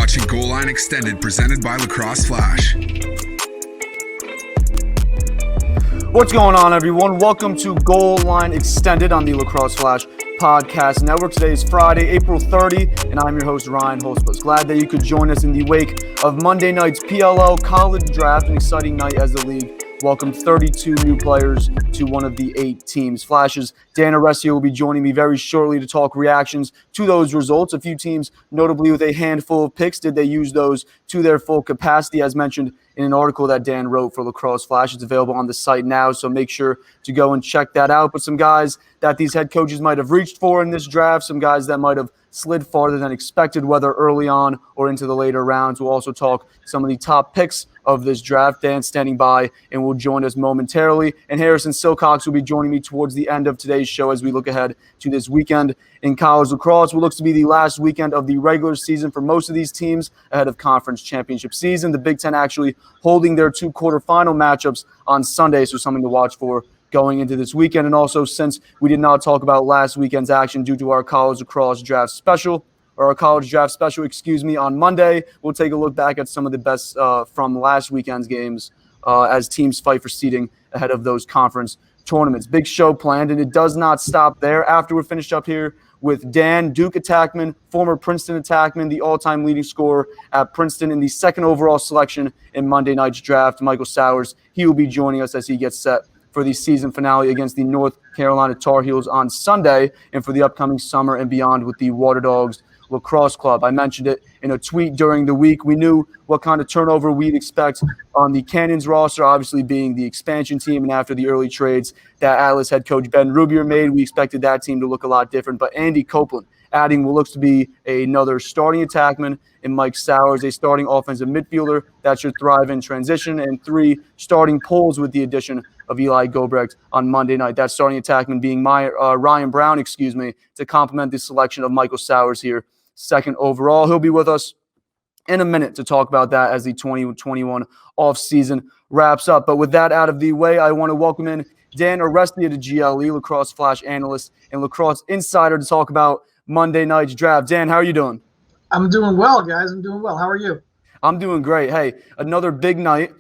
watching Goal Line Extended presented by Lacrosse Flash. What's going on, everyone? Welcome to Goal Line Extended on the Lacrosse Flash Podcast Network. Today is Friday, April 30, and I'm your host, Ryan Hulsebos. Glad that you could join us in the wake of Monday night's PLL College Draft, an exciting night as the league welcomed 32 new players to one of the 8 teams. Flash's Dan Arestia will be joining me very shortly to talk reactions to those results. A few teams, notably with a handful of picks, did they use those to their full capacity, as mentioned in an article that Dan wrote for Lacrosse Flash. It's available on the site now, so make sure to go and check that out. But some guys that these head coaches might have reached for in this draft, some guys that might have slid farther than expected, whether early on or into the later rounds. We'll also talk some of the top picks of this draft. Dan's standing by and will join us momentarily. And Harrison Silcox will be joining me towards the end of today's show as we look ahead to this weekend in college lacrosse, what looks to be the last weekend of the regular season for most of these teams ahead of conference championship season. The Big Ten actually holding their 2 quarterfinal matchups on Sunday, so something to watch for going into this weekend. And also, since we did not talk about last weekend's action due to our college lacrosse draft special, on Monday, we'll take a look back at some of the best from last weekend's games as teams fight for seeding ahead of those conference tournaments. Big show planned, and it does not stop there. After we're finished up here with Dan, Duke attackman, former Princeton attackman, the all-time leading scorer at Princeton in the 2nd overall selection in Monday night's draft, Michael Sowers. He will be joining us as he gets set for the season finale against the North Carolina Tar Heels on Sunday, and for the upcoming summer and beyond with the Waterdogs Lacrosse Club. I mentioned it in a tweet during the week. We knew what kind of turnover we'd expect on the Cannons roster, obviously being the expansion team, and after the early trades that Atlas head coach Ben Rubier made, we expected that team to look a lot different. But Andy Copeland adding what looks to be another starting attackman in Mike Sowers, a starting offensive midfielder that should thrive in transition, and 3 starting poles with the addition of Eli Gobrecht on Monday night. That starting attackman being Ryan Brown, to complement the selection of Michael Sowers here, 2nd overall. He'll be with us in a minute to talk about that as the 2021 offseason wraps up. But with that out of the way, I want to welcome in Dan Arestia to GLE, Lacrosse Flash analyst and Lacrosse insider, to talk about Monday night's draft. Dan, how are you doing? I'm doing well, guys. I'm doing well. How are you? I'm doing great. Hey, another big night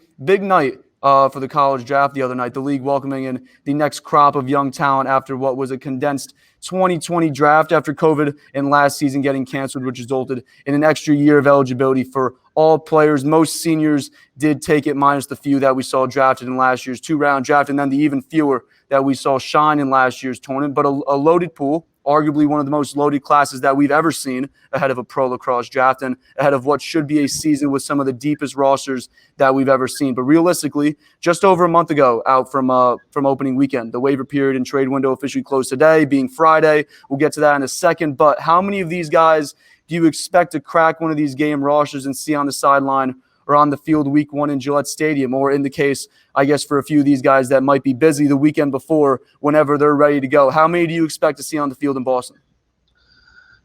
for the college draft the other night. The league welcoming in the next crop of young talent after what was a condensed 2020 draft after COVID and last season getting canceled, which resulted in an extra year of eligibility for all players. Most seniors did take it, minus the few that we saw drafted in last year's 2-round draft, and then the even fewer that we saw shine in last year's tournament. But a loaded pool, arguably one of the most loaded classes that we've ever seen ahead of a pro lacrosse draft and ahead of what should be a season with some of the deepest rosters that we've ever seen. But realistically, just over a month ago out from opening weekend, the waiver period and trade window officially closed today, being Friday. We'll get to that in a second. But how many of these guys do you expect to crack one of these game rosters and see on the sideline or on the field week 1 in Gillette Stadium, or in the case, I guess, for a few of these guys that might be busy the weekend before, whenever they're ready to go? How many do you expect to see on the field in Boston?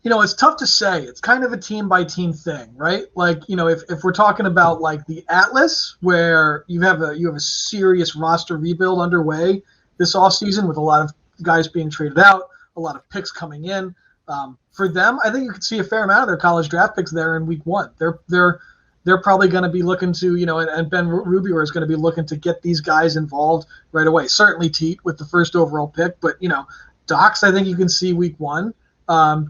You know, it's tough to say. It's kind of a team-by-team thing, right? Like, you know, if we're talking about like the Atlas, where you have a serious roster rebuild underway this offseason with a lot of guys being traded out, a lot of picks coming in. For them, I think you could see a fair amount of their college draft picks there in week 1. They're probably going to be looking to, you know, and Ben Rubier is going to be looking to get these guys involved right away. Certainly Teat with the 1st overall pick, but, you know, Docs, I think you can see week 1.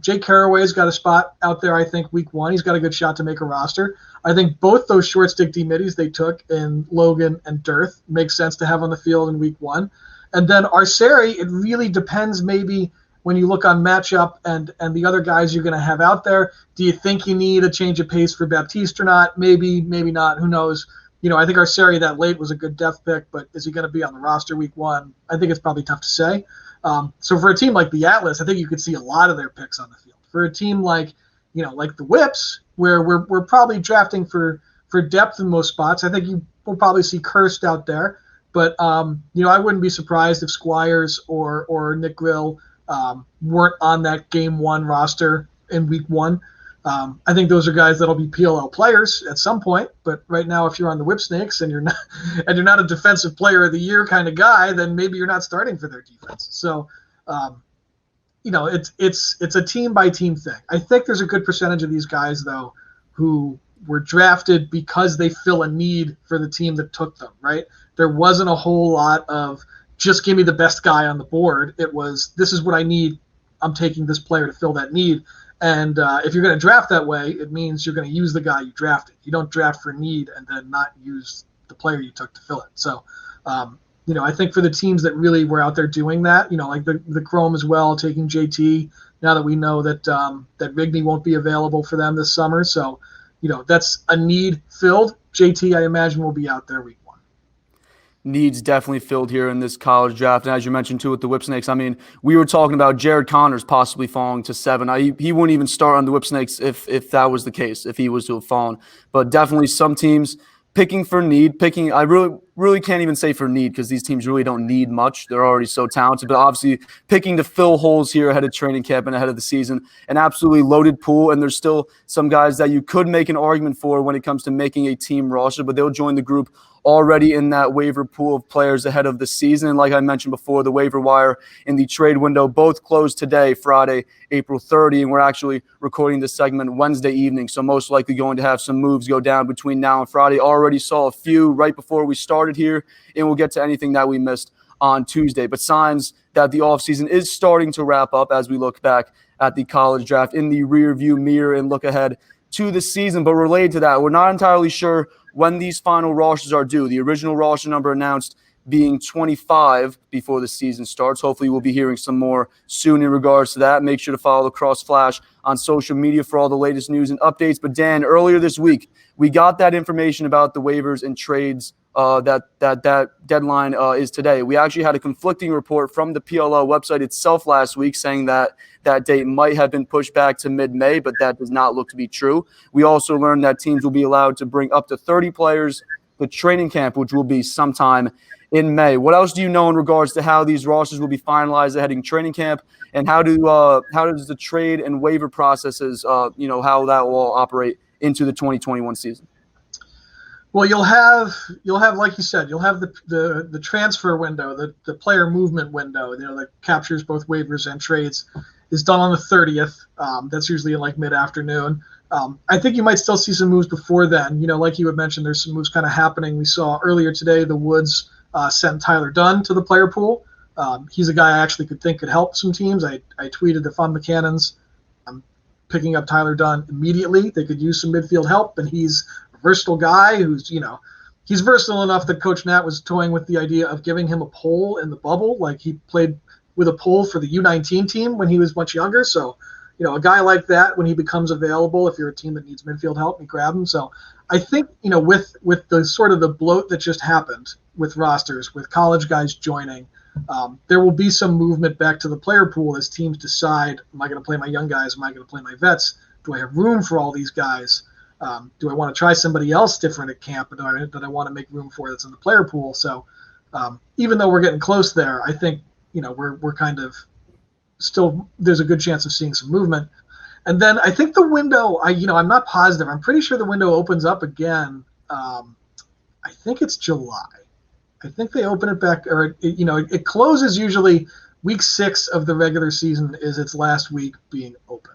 Jake Caraway's got a spot out there, I think, week 1. He's got a good shot to make a roster. I think both those short stick D-middies they took in Logan and Dearth makes sense to have on the field in week 1. And then Arceri, it really depends maybe when you look on matchup and the other guys you're going to have out there. Do you think you need a change of pace for Baptiste or not? Maybe, maybe not. Who knows? You know, I think Arceri that late was a good depth pick, but is he going to be on the roster week 1? I think it's probably tough to say. So for a team like the Atlas, I think you could see a lot of their picks on the field. For a team like, you know, like the Whips, where we're probably drafting for depth in most spots, I think you will probably see Kirst out there. But, you know, I wouldn't be surprised if Squires or Nick Grill weren't on that game 1 roster in week 1. I think those are guys that'll be PLL players at some point. But right now, if you're on the Whip Snakes and you're not a defensive player of the year kind of guy, then maybe you're not starting for their defense. So, you know, it's a team by team thing. I think there's a good percentage of these guys though who were drafted because they fill a need for the team that took them, right? There wasn't a whole lot of just give me the best guy on the board. It was, this is what I need. I'm taking this player to fill that need. And if you're going to draft that way, it means you're going to use the guy you drafted. You don't draft for need and then not use the player you took to fill it. So, I think for the teams that really were out there doing that, like the Chrome as well, taking JT, now that we know that that Rigney won't be available for them this summer. So, that's a need filled. JT, I imagine, will be out there week 1. Needs definitely filled here in this college draft. And as you mentioned, too, with the Whipsnakes, I mean, we were talking about Jared Connors possibly falling to 7. He wouldn't even start on the Whipsnakes if that was the case, if he was to have fallen. But definitely some teams picking for need, I really can't even say for need because these teams really don't need much. They're already so talented. But obviously picking to fill holes here ahead of training camp and ahead of the season, an absolutely loaded pool. And there's still some guys that you could make an argument for when it comes to making a team roster, but they'll join the group already in that waiver pool of players ahead of the season. And like I mentioned before, the waiver wire and the trade window both closed today, Friday, April 30, and we're actually recording this segment Wednesday evening, so most likely going to have some moves go down between now and Friday. Already saw a few right before we started here, and we'll get to anything that we missed on Tuesday. But signs that the offseason is starting to wrap up as we look back at the college draft in the rearview mirror and look ahead to the season. But related to that, we're not entirely sure when these final rosters are due. The original roster number announced being 25 before the season starts. Hopefully we'll be hearing some more soon in regards to that. Make sure to follow LACROSSE Flash on social media for all the latest news and updates. But Dan, earlier this week, we got that information about the waivers and trades that deadline is today. We actually had a conflicting report from the PLL website itself last week saying that that date might have been pushed back to mid-May, but that does not look to be true. We also learned that teams will be allowed to bring up to 30 players to training camp, which will be sometime in May. What else do you know in regards to how these rosters will be finalized ahead of training camp, and how does the trade and waiver processes, how that will all operate into the 2021 season? Well, you'll have, like you said, you'll have the transfer window, the player movement window, that captures both waivers and trades, is done on the 30th. That's usually in like mid-afternoon. I think you might still see some moves before then. Like you had mentioned, there's some moves kind of happening. We saw earlier today the Woods sent Tyler Dunn to the player pool. He's a guy I actually could help some teams. I tweeted the Fun McCannons, I'm picking up Tyler Dunn immediately. They could use some midfield help, and he's a versatile guy who's, he's versatile enough that Coach Nat was toying with the idea of giving him a pole in the bubble. Like he played with a pole for the U19 team when he was much younger. So, a guy like that, when he becomes available, if you're a team that needs midfield help, you grab him. So I think, with the sort of the bloat that just happened with rosters, with college guys joining, there will be some movement back to the player pool as teams decide, am I going to play my young guys? Am I going to play my vets? Do I have room for all these guys? Do I want to try somebody else different at camp that I want to make room for that's in the player pool? So even though we're getting close there, I think, we're kind of still, there's a good chance of seeing some movement. And then I think the window, I'm not positive. I'm pretty sure the window opens up again. I think it's July. I think they open it back, or it closes usually week 6 of the regular season is its last week being open.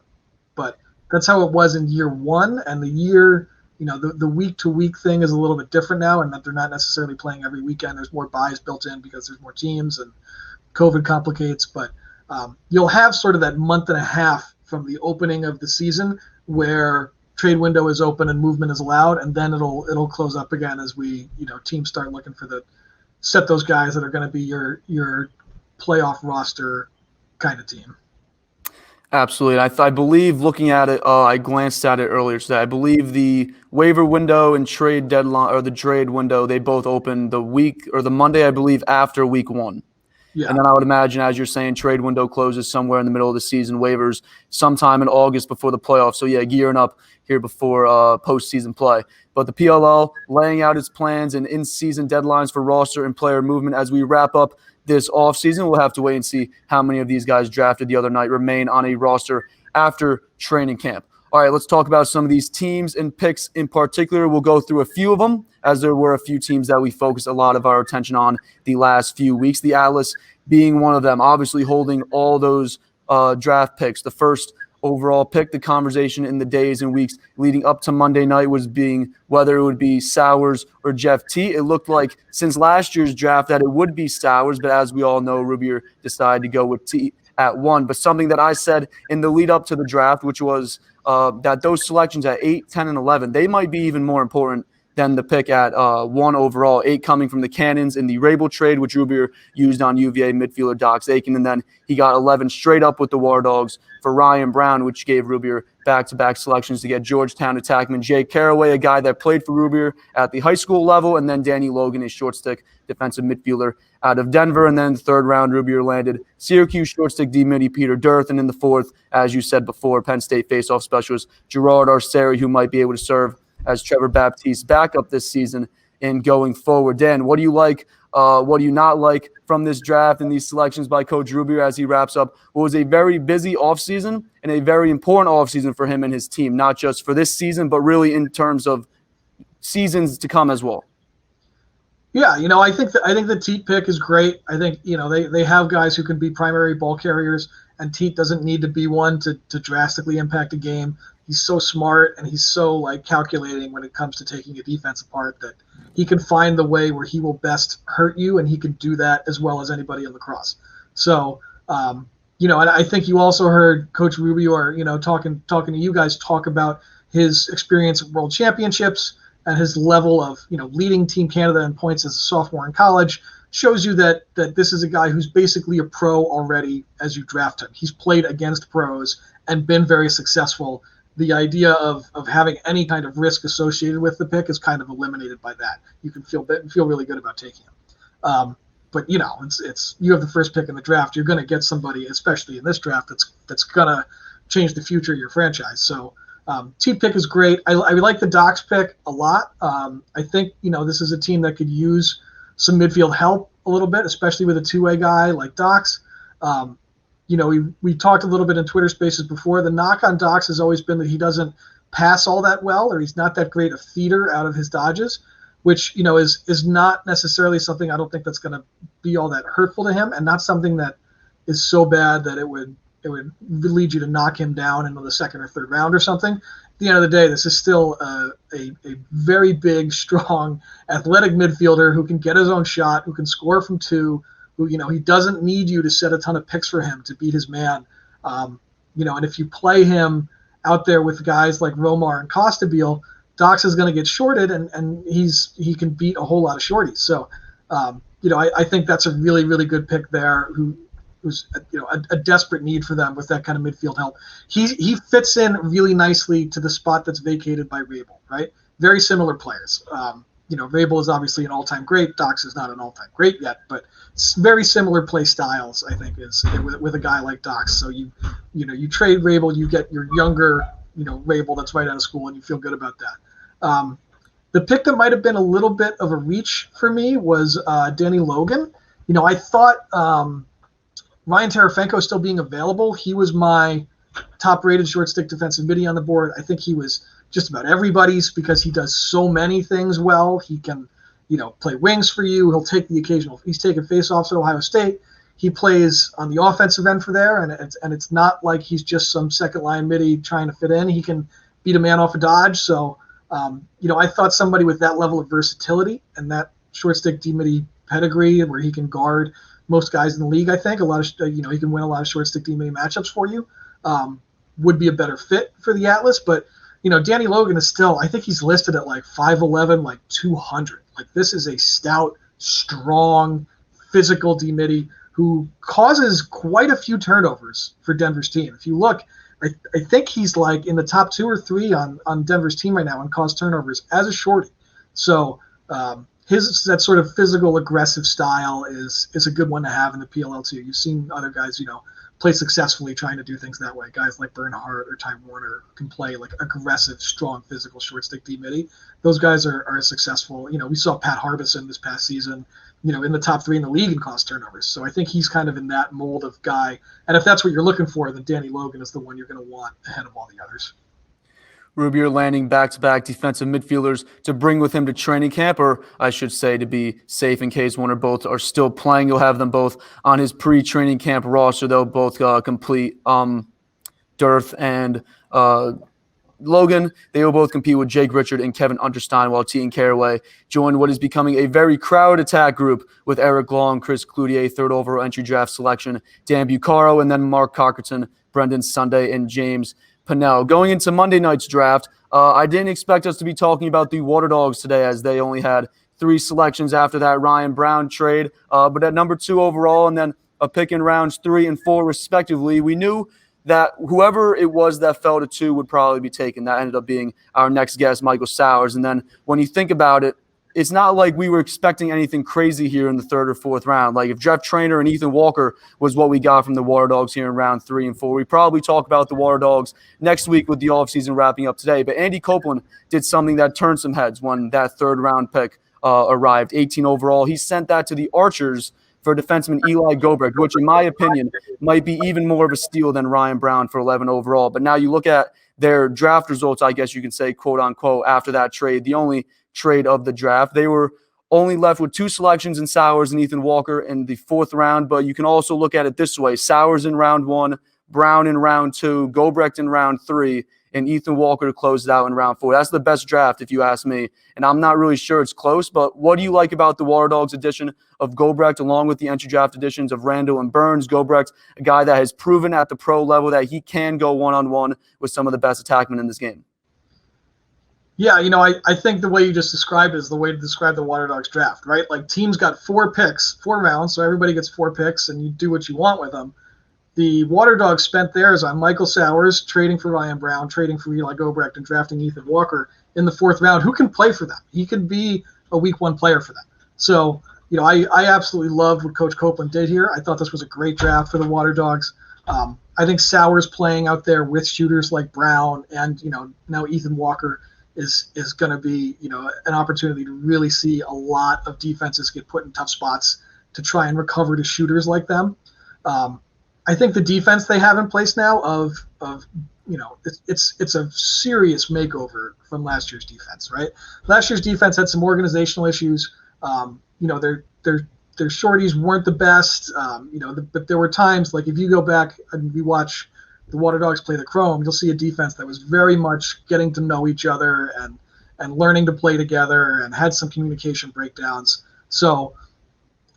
But that's how it was in year 1, and the year, the week-to-week thing is a little bit different now, and that they're not necessarily playing every weekend. There's more buys built in because there's more teams and COVID complicates. But you'll have sort of that month and a half from the opening of the season where trade window is open and movement is allowed, and then it'll close up again as we, teams start looking for set those guys that are going to be your playoff roster kind of team. Absolutely. I believe, looking at it, I glanced at it earlier today. I believe the waiver window and trade deadline, or the trade window, they both open the week or the Monday, I believe, after week 1. Yeah. And then I would imagine, as you're saying, trade window closes somewhere in the middle of the season, waivers sometime in August before the playoffs. So, yeah, gearing up here before postseason play. But the PLL laying out its plans and in-season deadlines for roster and player movement as we wrap up this offseason. We'll have to wait and see how many of these guys drafted the other night remain on a roster after training camp. All right, let's talk about some of these teams and picks in particular. We'll go through a few of them, as there were a few teams that we focused a lot of our attention on the last few weeks. The Atlas being one of them, obviously holding all those draft picks. The first overall pick. The conversation in the days and weeks leading up to Monday night was being whether it would be Sowers or Jeff T. It looked like since last year's draft that it would be Sowers, but as we all know, Rubier decided to go with T at 1. But something that I said in the lead up to the draft, which was that those selections at 8, 10, and 11, they might be even more important than the pick at 1 overall, 8 coming from the Cannons in the Rabel trade, which Rubier used on UVA midfielder Dox Aiken. And then he got 11 straight up with the Waterdogs for Ryan Brown, which gave Rubier back-to-back selections to get Georgetown attackman Jay Caraway, a guy that played for Rubier at the high school level, and then Danny Logan, a short-stick defensive midfielder out of Denver. And then in the third round, Rubier landed Syracuse short-stick D-midi Peter Dirth. And in the fourth, as you said before, Penn State face-off specialist Gerard Arceri, who might be able to serve as Trevor Baptiste's backup this season and going forward. Dan, what do you like? What do you not like from this draft and these selections by Coach Rubier as he wraps up what was a very busy offseason and a very important offseason for him and his team, not just for this season, but really in terms of seasons to come as well? Yeah, I think the Teat pick is great. I think, they have guys who can be primary ball carriers, and Teat doesn't need to be one to drastically impact a game. He's so smart and he's so calculating when it comes to taking a defense apart that he can find the way where he will best hurt you, and he can do that as well as anybody in lacrosse. So, and I think you also heard Coach Rubier, talking to you guys talk about his experience at World Championships and his level of, leading Team Canada in points as a sophomore in college. Shows you that this is a guy who's basically a pro already as you draft him. He's played against pros and been very successfit's the idea of having any kind of risk associated with the pick is kind of eliminated by that. You can feel really good about taking him. But it's you have the first pick in the draft. You're going to get somebody, especially in this draft, that's going to change the future of your franchise. So T pick is great. I like the Dox pick a lot. I think this is a team that could use some midfield help a little bit, especially with a two-way guy like Dox. We talked a little bit in Twitter Spaces before. The knock on Dox has always been that he doesn't pass all that well, or he's not that great a feeder out of his dodges, which is not necessarily something I don't think that's going to be all that hurtful to him, and not something that is so bad that it would lead you to knock him down into the second or third round or something. At the end of the day, this is still a very big, strong, athletic midfielder who can get his own shot, who can score from 2. Who, he doesn't need you to set a ton of picks for him to beat his man. And if you play him out there with guys like Romar and Costabile, Dox is going to get shorted, and he can beat a whole lot of shorties. So, I think that's a really, really good pick there who's a desperate need for them with that kind of midfield help. He fits in really nicely to the spot that's vacated by Rabel, right? Very similar players. Rabel is obviously an all-time great. Dox is not an all-time great yet, but very similar play styles, I think, is with a guy like Dox. So you trade Rabel, you get your younger, Rabel that's right out of school, and you feel good about that. The pick that might have been a little bit of a reach for me was Danny Logan. I thought Ryan Tarafenko still being available, he was my top-rated short-stick defensive midi on the board. I think he was just about everybody's because he does so many things well. He can, play wings for you. He'll take the occasional. He's taken face-offs at Ohio State. He plays on the offensive end for there, and it's not like he's just some second-line midi trying to fit in. He can beat a man off a dodge. So, I thought somebody with that level of versatility and that short-stick D-midi pedigree where he can guard most guys in the league, I think, a lot of, he can win a lot of short-stick D-midi matchups for you, would be a better fit for the Atlas. But, Danny Logan is still, I think he's listed at 5'11", 200. This is a stout, strong, physical D-midi who causes quite a few turnovers for Denver's team. If you look, I think he's in the top 2 or 3 on Denver's team right now on caused turnovers as a shorty. So that sort of physical, aggressive style is a good one to have in the PLL too. You've seen other guys, play successfully trying to do things that way. Guys like Bernhardt or Ty Warner can play aggressive, strong, physical short stick D-midi. Those guys are successful. We saw Pat Harbison this past season, in the top 3 in the league in caused turnovers. So I think he's kind of in that mold of guy. And if that's what you're looking for, then Danny Logan is the one you're going to want ahead of all the others. Rubier landing back-to-back defensive midfielders to bring with him to training camp, or I should say to be safe in case one or both are still playing. You'll have them both on his pre-training camp roster. They'll both complete Dearth and Logan. They will both compete with Jake Richard and Kevin Unterstein, while Teagan Caraway joined what is becoming a very crowded attack group with Eric Long, Chris Cloutier, third overall entry draft selection, Dan Bucaro, and then Mark Cockerton, Brendan Sunday, and James Pinnell. Going into Monday night's draft, I didn't expect us to be talking about the Waterdogs today, as they only had 3 selections after that Ryan Brown trade. But at number 2 overall, and then a pick in rounds 3 and 4 respectively, we knew that whoever it was that fell to 2 would probably be taken. That ended up being our next guest, Michael Sowers. And then when you think about it, it's not like we were expecting anything crazy here in the 3rd or 4th round. Like if Jeff Traynor and Ethan Walker was what we got from the Waterdogs here in round 3 and 4, we probably talk about the Waterdogs next week with the offseason wrapping up today. But Andy Copeland did something that turned some heads when that 3rd round pick arrived, 18 overall. He sent that to the Archers for defenseman Eli Gobrecht, which in my opinion might be even more of a steal than Ryan Brown for 11 overall. But now you look at their draft results, I guess you can say, quote unquote, after that trade, the only trade of the draft. They were only left with 2 selections in Sowers and Ethan Walker in the 4th round. But you can also look at it this way: Sowers in round 1, Brown in round 2, Gobrecht in round 3, and Ethan Walker to close it out in round 4. That's the best draft, if you ask me. And I'm not really sure it's close, but what do you like about the Waterdogs edition of Gobrecht, along with the entry draft editions of Randall and Burns? Gobrecht, a guy that has proven at the pro level that he can go one-on-one with some of the best attackmen in this game. Yeah, I think the way you just described it is the way to describe the Waterdogs draft, right? Like teams got 4 picks, 4 rounds, so everybody gets 4 picks, and you do what you want with them. The Waterdogs spent theirs on Michael Sowers, trading for Ryan Brown, trading for Eli Gobrecht, and drafting Ethan Walker in the 4th round. Who can play for them? He could be a week 1 player for them. So, I absolutely loved what Coach Copeland did here. I thought this was a great draft for the Waterdogs. I think Sowers playing out there with shooters like Brown and, now Ethan Walker is going to be, an opportunity to really see a lot of defenses get put in tough spots to try and recover to shooters like them. I think the defense they have in place now it's a serious makeover from last year's defense, right? Last year's defense had some organizational issues. Their shorties weren't the best, but there were times, like if you go back and you watch the Waterdogs play the Chrome, you'll see a defense that was very much getting to know each other and learning to play together and had some communication breakdowns. So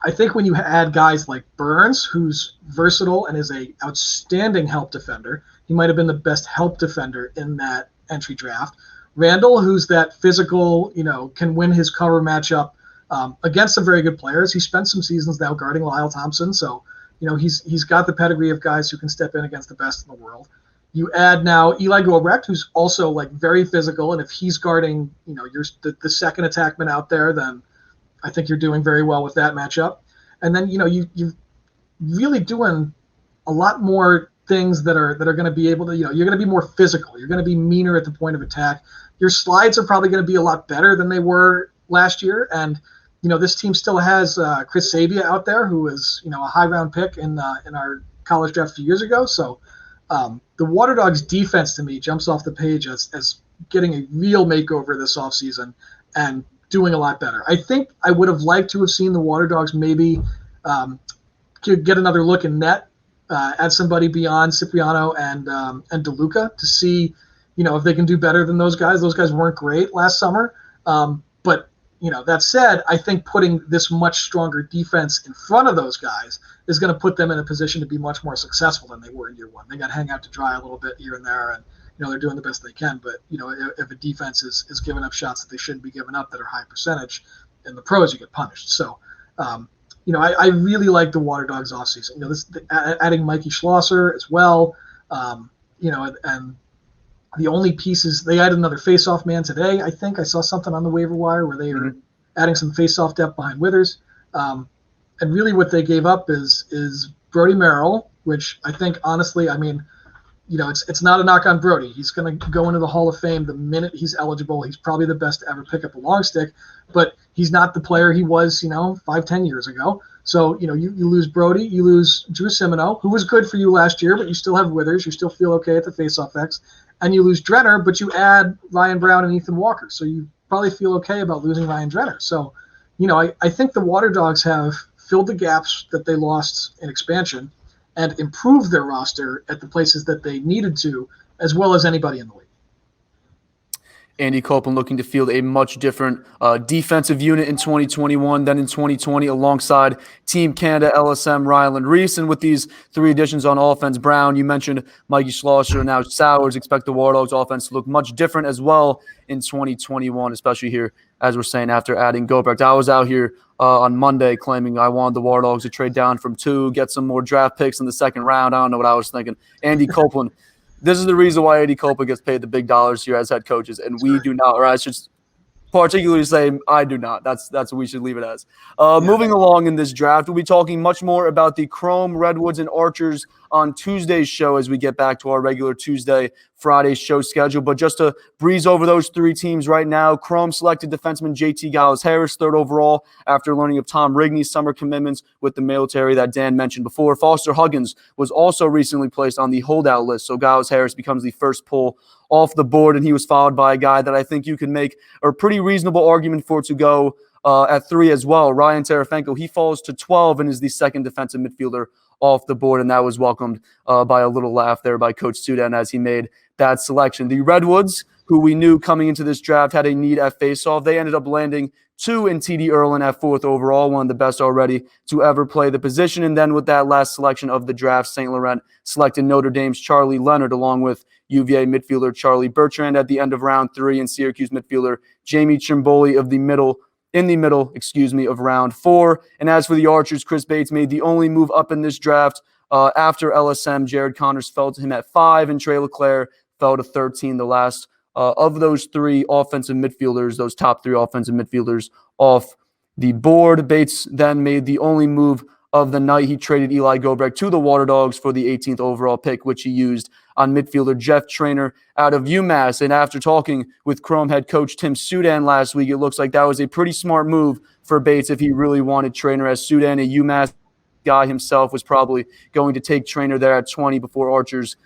I think when you add guys like Burns, who's versatile and is a outstanding help defender, he might have been the best help defender in that entry draft. Randall, who's that physical, can win his cover matchup against some very good players. He spent some seasons now guarding Lyle Thompson, so he's got the pedigree of guys who can step in against the best in the world. You add now Eli Gobrecht, who's also like very physical, and if he's guarding, you're the second attackman out there, then I think you're doing very well with that matchup. And then, you're really doing a lot more things that are going to be able to, you're going to be more physical. You're going to be meaner at the point of attack. Your slides are probably going to be a lot better than they were last year. And, this team still has Chris Sabia out there, who is, a high round pick in our college draft a few years ago. So the Waterdogs defense to me jumps off the page as getting a real makeover this offseason and doing a lot better. I think I would have liked to have seen the Waterdogs maybe get another look in net at somebody beyond Cipriano and DeLuca to see, if they can do better than those guys. Those guys weren't great last summer. But that said, I think putting this much stronger defense in front of those guys is going to put them in a position to be much more successful than they were in year 1. They got hang out to dry a little bit here and there, and they're doing the best they can. But if a defense is giving up shots that they shouldn't be giving up that are high percentage, in the pros you get punished. So I really like the Waterdogs offseason. Adding Mikey Schlosser as well. And the only pieces, they added another face-off man today. I think I saw something on the waiver wire where they were adding some face-off depth behind Withers. And really what they gave up is Brody Merrill, which I think, honestly, it's not a knock on Brody. He's going to go into the Hall of Fame the minute he's eligible. He's probably the best to ever pick up a long stick, but he's not the player he was, 5-10 years ago. So, you lose Brody, you lose Drew Simino, who was good for you last year, but you still have Withers. You still feel okay at the faceoff X. And you lose Drenner, but you add Ryan Brown and Ethan Walker. So you probably feel okay about losing Ryan Drenner. So, I think the Waterdogs have filled the gaps that they lost in expansion. and improve their roster at the places that they needed to, as well as anybody in the league. Andy Copeland looking to field a much different defensive unit in 2021 than in 2020 alongside Team Canada, LSM, Ryland Reese. And with these 3 additions on offense, Brown, you mentioned Mikey Schlosser, now Sowers, expect the Waterdogs offense to look much different as well in 2021, especially here, as we're saying, after adding Gobrecht. I was out here on Monday claiming I wanted the Waterdogs to trade down from 2, get some more draft picks in the second round. I don't know what I was thinking. Andy Copeland. This is the reason why Andy Copeland gets paid the big dollars here as head coaches, and we do not, or I should particularly say I do not. That's what we should leave it as. Moving along in this draft, we'll be talking much more about the Chrome, Redwoods, and Archers on Tuesday's show as we get back to our regular Tuesday, Friday show schedule. But just to breeze over those 3 teams right now, Chrome selected defenseman JT Giles-Harris, 3rd overall, after learning of Tom Rigney's summer commitments with the military that Dan mentioned before. Foster Huggins was also recently placed on the holdout list, so Giles-Harris becomes the first pull off the board, and he was followed by a guy that I think you can make a pretty reasonable argument for to go at 3 as well. Ryan Terefenko, he falls to 12 and is the second defensive midfielder off the board, and that was welcomed by a little laugh there by Coach Sudan as he made that selection. The Redwoods, who we knew coming into this draft had a need at faceoff, they ended up landing 2 in TD Erlin at 4th overall, one of the best already to ever play the position. And then with that last selection of the draft, St. Laurent selected Notre Dame's Charlie Leonard along with UVA midfielder Charlie Bertrand at the end of round 3 and Syracuse midfielder Jamie Chimboli in the middle of round 4. And as for the Archers, Chris Bates made the only move up in this draft after LSM. Jared Connors fell to him at 5 and Trey LeClaire fell to 13, the last of those 3 offensive midfielders, those top 3 offensive midfielders off the board. Bates then made the only move of the night. He traded Eli Gobrecht to the Waterdogs for the 18th overall pick, which he used on midfielder Jeff Traynor out of UMass. And after talking with Chrome head coach Tim Sudan last week, it looks like that was a pretty smart move for Bates if he really wanted Traynor, as Sudan, a UMass guy himself, was probably going to take Traynor there at 20 before Archers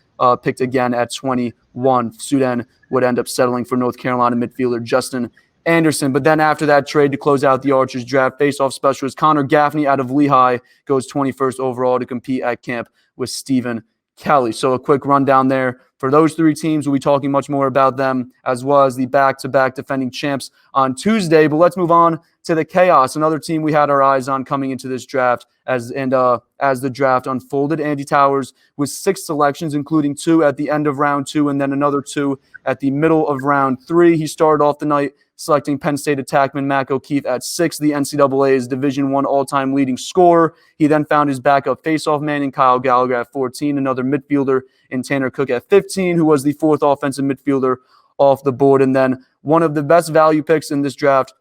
picked again at 21. Sudan would end up settling for North Carolina midfielder Justin Anderson. But then after that trade to close out the Archers draft, face-off specialist Connor Gaffney out of Lehigh goes 21st overall to compete at camp with Stephen Kelly. So a quick rundown there for those 3 teams. We'll be talking much more about them as well as the back-to-back defending champs on Tuesday. But let's move on to the Chaos, another team we had our eyes on coming into this draft as the draft unfolded. Andy Towers with 6 selections, including 2 at the end of round 2 and then another 2 at the middle of round 3. He started off the night selecting Penn State attackman Mac O'Keefe at 6, the NCAA's Division I all-time leading scorer. He then found his backup faceoff man in Kyle Gallagher at 14, another midfielder in Tanner Cook at 15, who was the 4th offensive midfielder off the board. And then one of the best value picks in this draft,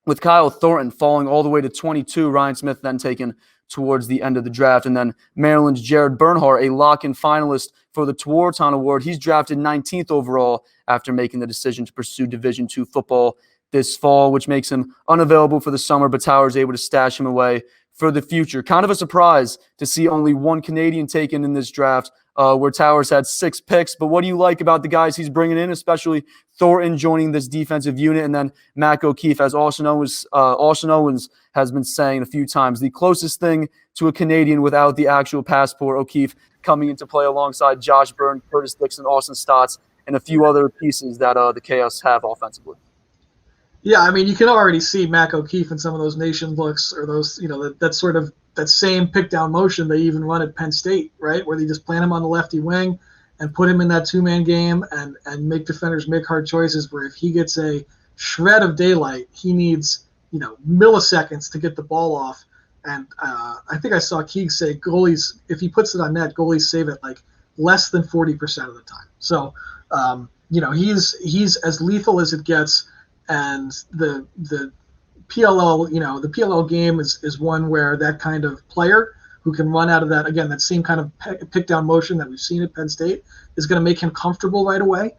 with Kyle Thornton falling all the way to 22, Ryan Smith then taken towards the end of the draft. And then Maryland's Jared Bernhardt, a lock-in finalist for the Tewaaraton Award. He's drafted 19th overall after making the decision to pursue Division II football this fall, which makes him unavailable for the summer, but Towers able to stash him away for the future. Kind of a surprise to see only 1 Canadian taken in this draft, where Towers had 6 picks. But what do you like about the guys he's bringing in, especially Thornton joining this defensive unit, and then Mac O'Keefe, as Austin Owens has been saying a few times, the closest thing to a Canadian without the actual passport. O'Keefe coming into play alongside Josh Byrne, Curtis Dixon, Austin Stotts, and a few other pieces that the Chaos have offensively. Yeah, I mean, you can already see Mac O'Keefe in some of those nation looks, or those, that same pick down motion they even run at Penn State, right? Where they just plant him on the lefty wing and put him in that 2-man game and make defenders make hard choices, where if he gets a shred of daylight, he needs, milliseconds to get the ball off. And I think I saw Keeg say goalies, if he puts it on net, goalies save it like less than 40% of the time. So, he's as lethal as it gets. And the PLL, the PLL game is one where that kind of player who can run out of that, again, that same kind of pick down motion that we've seen at Penn State is going to make him comfortable right away.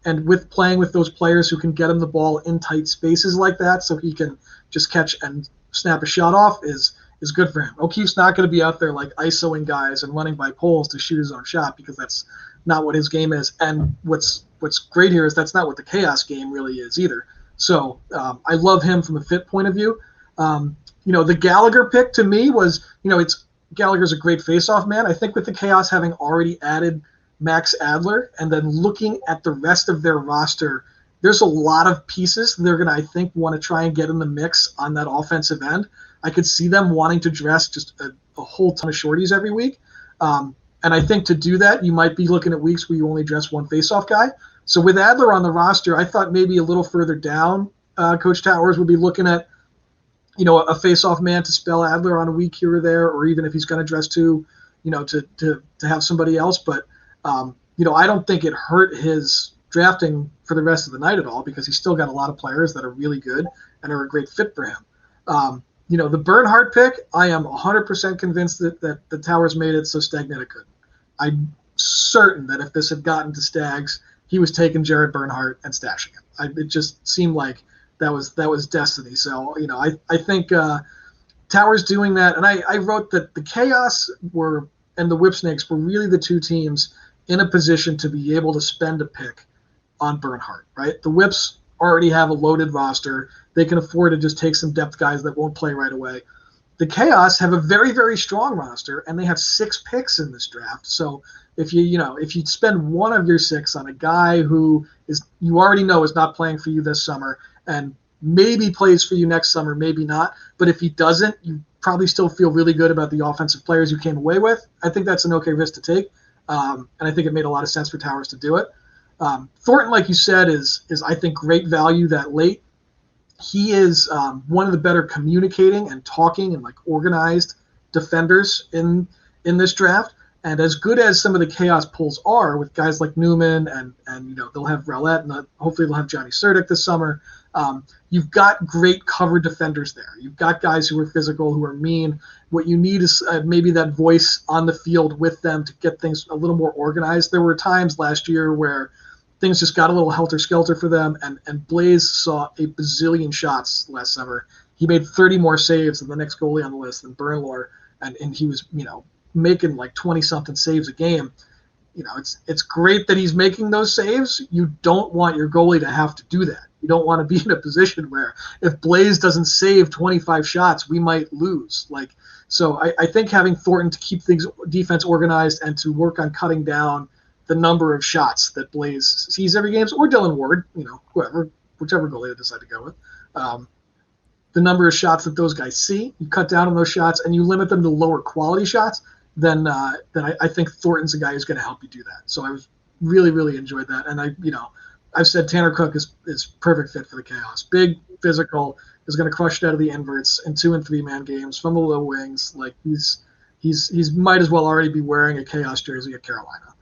And with playing with those players who can get him the ball in tight spaces like that, so he can just catch and snap a shot off is good for him. O'Keefe's not going to be out there like ISOing guys and running by poles to shoot his own shot, because that's not what his game is. And what's great here is that's not what the Chaos game really is either. So I love him from a fit point of view. The Gallagher pick to me was, Gallagher's a great face-off man. I think with the Chaos having already added Max Adler and then looking at the rest of their roster, there's a lot of pieces they're going to, I think, want to try and get in the mix on that offensive end. I could see them wanting to dress just a whole ton of shorties every week. And I think to do that, you might be looking at weeks where you only dress one face-off guy. So with Adler on the roster, I thought maybe a little further down, Coach Towers would be looking at, a face-off man to spell Adler on a week here or there, or even if he's going to dress two, to have somebody else. But, I don't think it hurt his drafting for the rest of the night at all, because he's still got a lot of players that are really good and are a great fit for him. The Bernhardt pick, I am 100% convinced that the Towers made it so Stagnetta couldn't. I'm certain that if this had gotten to Stags, he was taking Jared Bernhardt and stashing him. It just seemed like that was destiny. So, I think Towers doing that, and I wrote that the Chaos and the Whipsnakes were really the two teams in a position to be able to spend a pick on Bernhardt, right? The Whips already have a loaded roster. They can afford to just take some depth guys that won't play right away. The Chaos have a very, very strong roster, and they have 6 picks in this draft. So if you spend one of your 6 on a guy who you already know is not playing for you this summer and maybe plays for you next summer, maybe not, but if he doesn't, you probably still feel really good about the offensive players you came away with. I think that's an okay risk to take, and I think it made a lot of sense for Towers to do it. Thornton, like you said, is I think great value that late. He is one of the better communicating and talking and organized defenders in this draft. And as good as some of the Chaos pulls are with guys like Newman and they'll have Rowlett and hopefully they'll have Johnny Surdick this summer. You've got great cover defenders there. You've got guys who are physical, who are mean. What you need is maybe that voice on the field with them to get things a little more organized. There were times last year where things just got a little helter-skelter for them, and Blaze saw a bazillion shots last summer. He made 30 more saves than the next goalie on the list than Bernlor, and he was, making 20-something saves a game. It's great that he's making those saves. You don't want your goalie to have to do that. You don't want to be in a position where if Blaze doesn't save 25 shots, we might lose. So I think having Thornton to keep things defense organized and to work on cutting down the number of shots that Blaze sees every game, or Dylan Ward, whichever goalie they decide to go with, the number of shots that those guys see, you cut down on those shots and you limit them to lower quality shots, then I think Thornton's a guy who's going to help you do that. So I was really, really enjoyed that. And I've said Tanner Cook is perfect fit for the Chaos. Big, physical, is going to crush it out of the inverts in 2- and 3-man games from the low wings. He's might as well already be wearing a Chaos jersey at Carolina.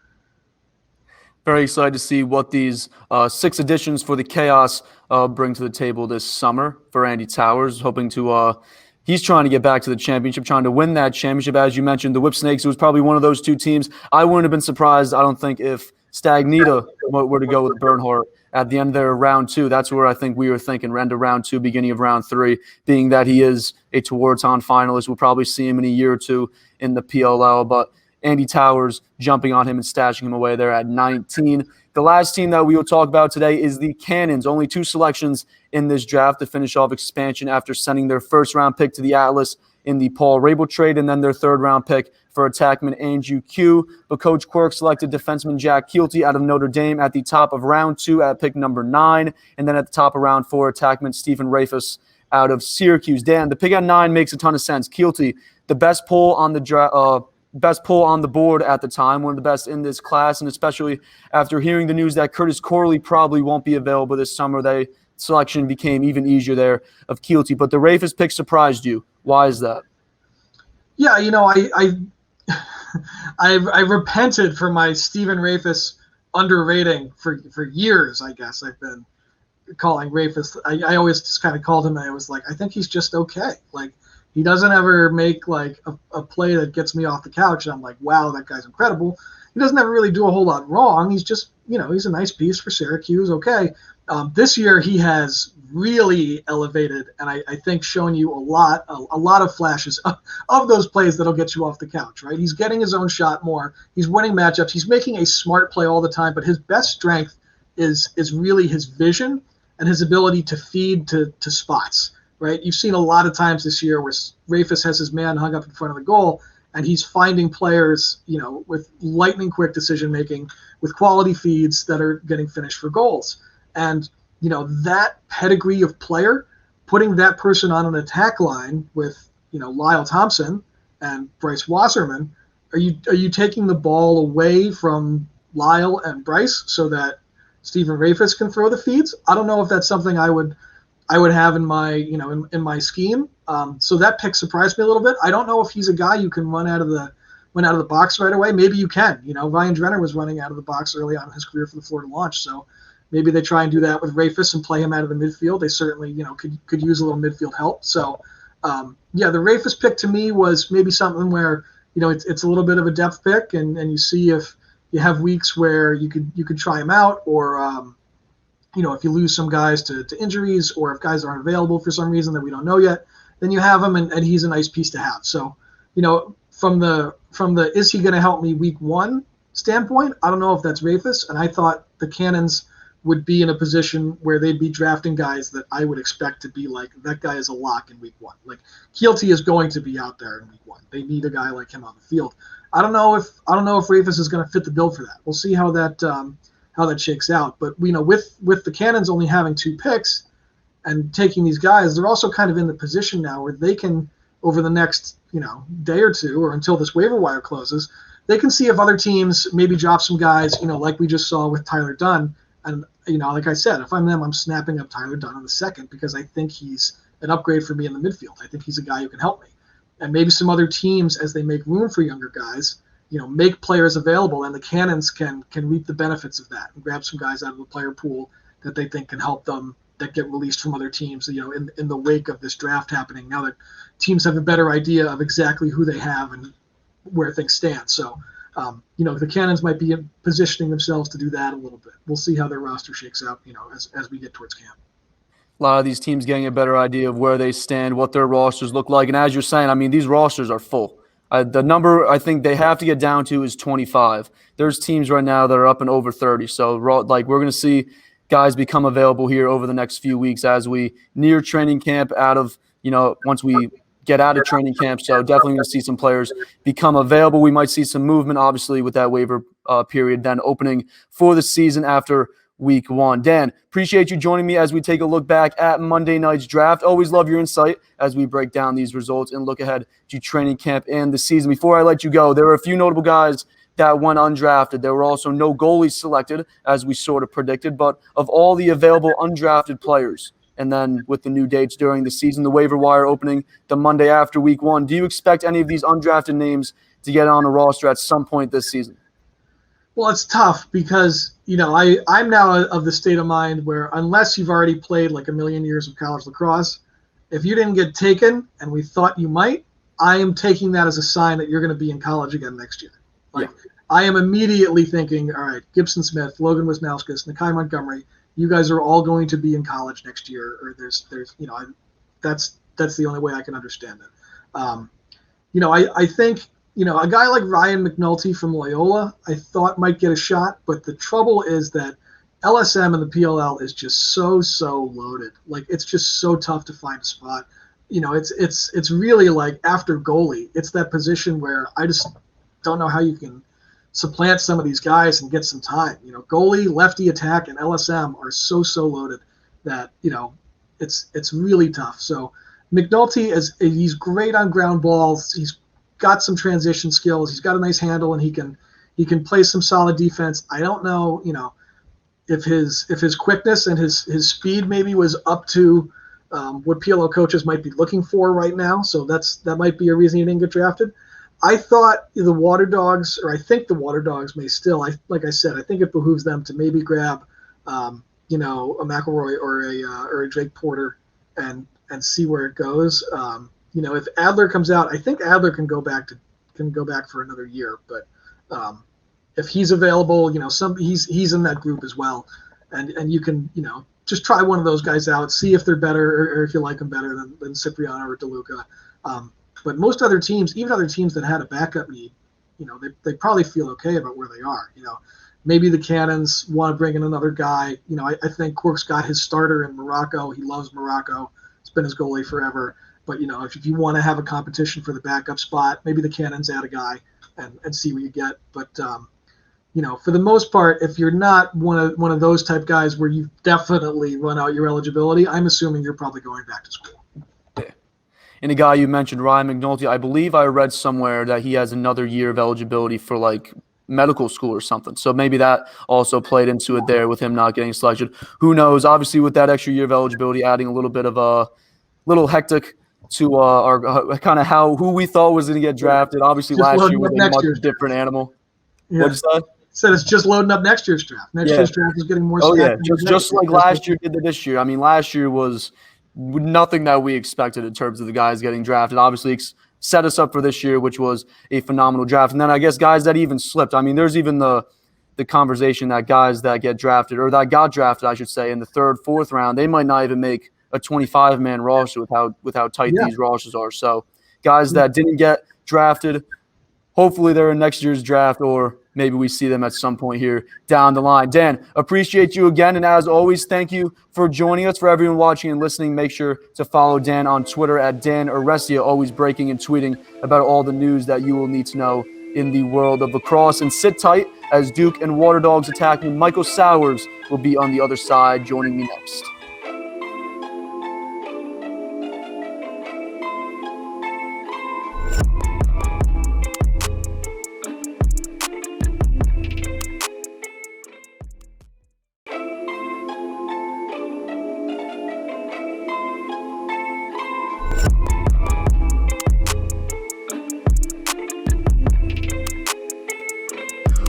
Very excited to see what these 6 additions for the Chaos bring to the table this summer for Andy Towers, hoping to he's trying to get back to the championship, trying to win that championship. As you mentioned, the Whipsnakes was probably one of those 2 teams. I wouldn't have been surprised, I don't think, if Stagnita were to go with Bernhardt at the end of their round 2. That's where I think we were thinking, end of round 2, beginning of round 3, being that he is a Tewaaraton finalist. We'll probably see him in a year or 2 in the PLL, but Andy Towers jumping on him and stashing him away there at 19. The last team that we will talk about today is the Cannons. Only 2 selections in this draft to finish off expansion after sending their first-round pick to the Atlas in the Paul Rabel trade, and then their third-round pick for attackman Andrew Q. But Coach Quirk selected defenseman Jack Keelty out of Notre Dame at the top of round 2 at pick number 9, and then at the top of round 4, attackman Stephen Rafus out of Syracuse. Dan, the pick at 9 makes a ton of sense. Keelty, the best pull on the board at the time, one of the best in this class, and especially after hearing the news that Curtis Corley probably won't be available this summer, the selection became even easier there of Keelty. But the Rafus pick surprised you. Why is that? Yeah, I repented for my Stephen Rafus underrating for years. I guess I've been calling Rafus. I always just kind of called him, and I was like, I think he's just okay. He doesn't ever make a play that gets me off the couch, and I'm like, wow, that guy's incredible. He doesn't ever really do a whole lot wrong. He's just, he's a nice piece for Syracuse. Okay. This year he has really elevated, and I think shown you a lot of flashes of those plays that'll get you off the couch, right? He's getting his own shot more. He's winning matchups. He's making a smart play all the time, but his best strength is really his vision and his ability to feed to spots. Right, you've seen a lot of times this year where Rafus has his man hung up in front of the goal, and he's finding players, with lightning quick decision making, with quality feeds that are getting finished for goals. And, that pedigree of player, putting that person on an attack line with, Lyle Thompson and Bryce Wasserman, are you taking the ball away from Lyle and Bryce so that Stephen Rafis can throw the feeds? I don't know if that's something I would have in my, in my scheme. So that pick surprised me a little bit. I don't know if he's a guy you can run out of the box right away. Maybe you can. Ryan Drenner was running out of the box early on in his career for the Florida Launch. So maybe they try and do that with Rafis and play him out of the midfield. They certainly, could use a little midfield help. So, the Rafis pick to me was maybe something where, it's a little bit of a depth pick, and you see if you have weeks where you could try him out, or if you lose some guys to injuries, or if guys aren't available for some reason that we don't know yet, then you have him, and he's a nice piece to have. So, from the is he going to help me week one standpoint, I don't know if that's Rafis, and I thought the Cannons would be in a position where they'd be drafting guys that I would expect to be like, that guy is a lock in week one. Like, Keelty is going to be out there in week one. They need a guy like him on the field. I don't know if Rafis is going to fit the bill for that. We'll see how that shakes out. But with the Cannons only having 2 picks and taking these guys, they're also kind of in the position now where they can, over the next day or two, or until this waiver wire closes, they can see if other teams maybe drop some guys, like we just saw with Tyler Dunn. And like I said, if I'm them, I'm snapping up Tyler Dunn in the second, because I think he's an upgrade for me in the midfield. I think he's a guy who can help me. And maybe some other teams, as they make room for younger guys, make players available, and the Cannons can reap the benefits of that and grab some guys out of the player pool that they think can help them, that get released from other teams, in the wake of this draft happening, now that teams have a better idea of exactly who they have and where things stand. So, the Cannons might be positioning themselves to do that a little bit. We'll see how their roster shakes out, as we get towards camp. A lot of these teams getting a better idea of where they stand, what their rosters look like. And as you're saying, I mean, these rosters are full. The number I think they have to get down to is 25. There's teams right now that are up and over 30. So, we're going to see guys become available here over the next few weeks as we near training camp, once we get out of training camp. So definitely going to see some players become available. We might see some movement, obviously, with that waiver period then opening for the season after week one. Dan, appreciate you joining me as we take a look back at Monday night's draft. Always love your insight as we break down these results and look ahead to training camp and the season. Before I let you go, there were a few notable guys that went undrafted. There were also no goalies selected, as we sort of predicted, but of all the available undrafted players, and then with the new dates during the season, the waiver wire opening the Monday after week one, do you expect any of these undrafted names to get on a roster at some point this season? Well, it's tough because, I'm now of the state of mind where unless you've already played like a million years of college lacrosse, if you didn't get taken and we thought you might, I am taking that as a sign that you're going to be in college again next year. I am immediately thinking, all right, Gibson Smith, Logan Wisnauskas, Nakai Montgomery, you guys are all going to be in college next year, or there's that's the only way I can understand it. I think a guy like Ryan McNulty from Loyola, I thought might get a shot, but the trouble is that LSM and the PLL is just so loaded. Like, it's just so tough to find a spot. It's really like after goalie, it's that position where I just don't know how you can supplant some of these guys and get some time. Goalie, lefty, attack, and LSM are so loaded that it's really tough. So McNulty he's great on ground balls. He's got some transition skills. He's got a nice handle, and he can play some solid defense. I don't know, if his quickness and his speed maybe was up to what PLO coaches might be looking for right now. So that might be a reason he didn't get drafted. I thought the Waterdogs, or I think the Waterdogs may still, like I said, I think it behooves them to maybe grab, a McElroy or a Drake Porter and see where it goes. If Adler comes out, I think Adler can go back for another year. But if he's available, he's in that group as well, and you can just try one of those guys out, see if they're better or if you like them better than Cipriano or DeLuca. But most other teams, even other teams that had a backup need, they probably feel okay about where they are. Maybe the Cannons want to bring in another guy. I think Quirk's got his starter in Morocco. He loves Morocco. It's been his goalie forever. But, if you want to have a competition for the backup spot, maybe the Cannons add a guy and see what you get. But, for the most part, if you're not one of those type guys where you've definitely run out your eligibility, I'm assuming you're probably going back to school. And a guy you mentioned, Ryan McNulty, I believe I read somewhere that he has another year of eligibility for like medical school or something. So maybe that also played into it there with him not getting selected. Who knows? Obviously, with that extra year of eligibility, adding a little bit of a little hectic to our kind of who we thought was going to get drafted. Obviously, Just last year loading was up a next much year's different draft. animal. Yeah. What'd you say? Said it's just loading up next year's draft. Next year's draft is getting more stacked. Oh, yeah, just like last year did this year. I mean, last year was nothing that we expected in terms of the guys getting drafted. Obviously, set us up for this year, which was a phenomenal draft. And then I guess guys that even slipped. I mean, there's even the conversation that guys that get drafted, or that got drafted, I should say, in the third, fourth round, they might not even make a 25-man roster with how tight these rosters are. So guys that didn't get drafted, hopefully they're in next year's draft, or maybe we see them at some point here down the line. Dan, appreciate you again. And as always, thank you for joining us. For everyone watching and listening, make sure to follow Dan on Twitter at Dan Arestia, always breaking and tweeting about all the news that you will need to know in the world of lacrosse. And sit tight, as Duke and Waterdogs attackman Michael Sowers will be on the other side joining me next.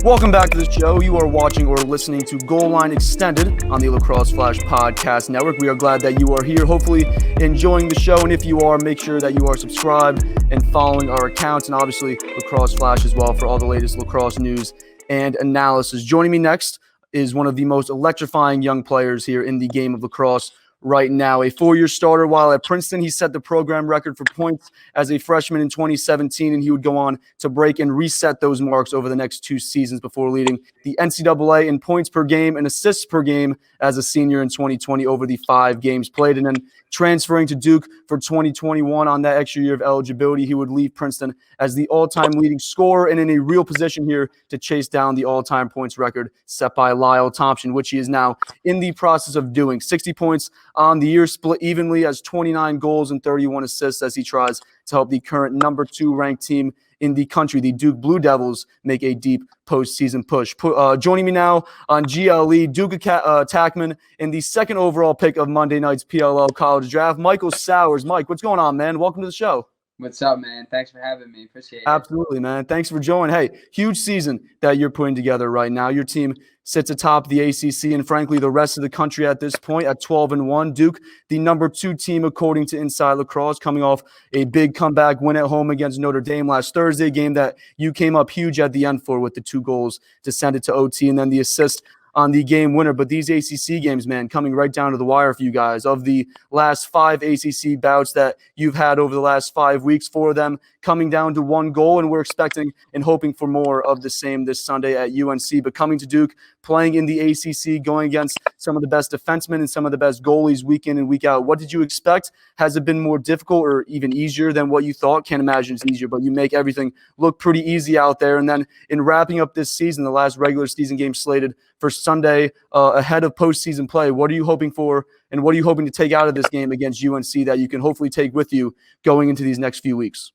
Welcome back to the show. You are watching or listening to Goal Line Extended on the Lacrosse Flash Podcast Network. We are glad that you are here, hopefully enjoying the show. And if you are, make sure that you are subscribed and following our accounts, and obviously Lacrosse Flash as well for all the latest lacrosse news and analysis. Joining me next is one of the most electrifying young players here in the game of lacrosse right now. A four-year starter while at Princeton. He set the program record for points as a freshman in 2017, and he would go on to break and reset those marks over the next two seasons before leading the NCAA in points per game and assists per game as a senior in 2020 over the 5 games played. And then transferring to Duke for 2021 on that extra year of eligibility, he would leave Princeton as the all-time leading scorer and in a real position here to chase down the all-time points record set by Lyle Thompson, which he is now in the process of doing. 60 points on the year, split evenly as 29 goals and 31 assists as he tries to help the current number 2 ranked team in the country, the Duke Blue Devils, make a deep postseason push. Joining me now on GLE, Duke attackman and the second overall pick of Monday night's PLL College Draft, Michael Sowers. Mike, what's going on, man? Welcome to the show. What's up, man? Thanks for having me. Appreciate it. Absolutely, man. Thanks for joining. Hey, huge season that you're putting together right now. Your team sits atop the ACC and, frankly, the rest of the country at this point at 12-1. Duke, the number 2 team according to Inside Lacrosse, coming off a big comeback win at home against Notre Dame last Thursday, game that you came up huge at the end for with the 2 goals to send it to OT and then the assist on the game winner. But these ACC games, man, coming right down to the wire for you guys. Of the last 5 ACC bouts that you've had over the last 5 weeks, 4 of them coming down to 1 goal, and we're expecting and hoping for more of the same this Sunday at UNC. But coming to Duke, playing in the ACC, going against some of the best defensemen and some of the best goalies week in and week out. What did you expect? Has it been more difficult or even easier than what you thought? Can't imagine it's easier, but you make everything look pretty easy out there. And then in wrapping up this season, the last regular season game slated for Sunday ahead of postseason play, what are you hoping for, and what are you hoping to take out of this game against UNC that you can hopefully take with you going into these next few weeks?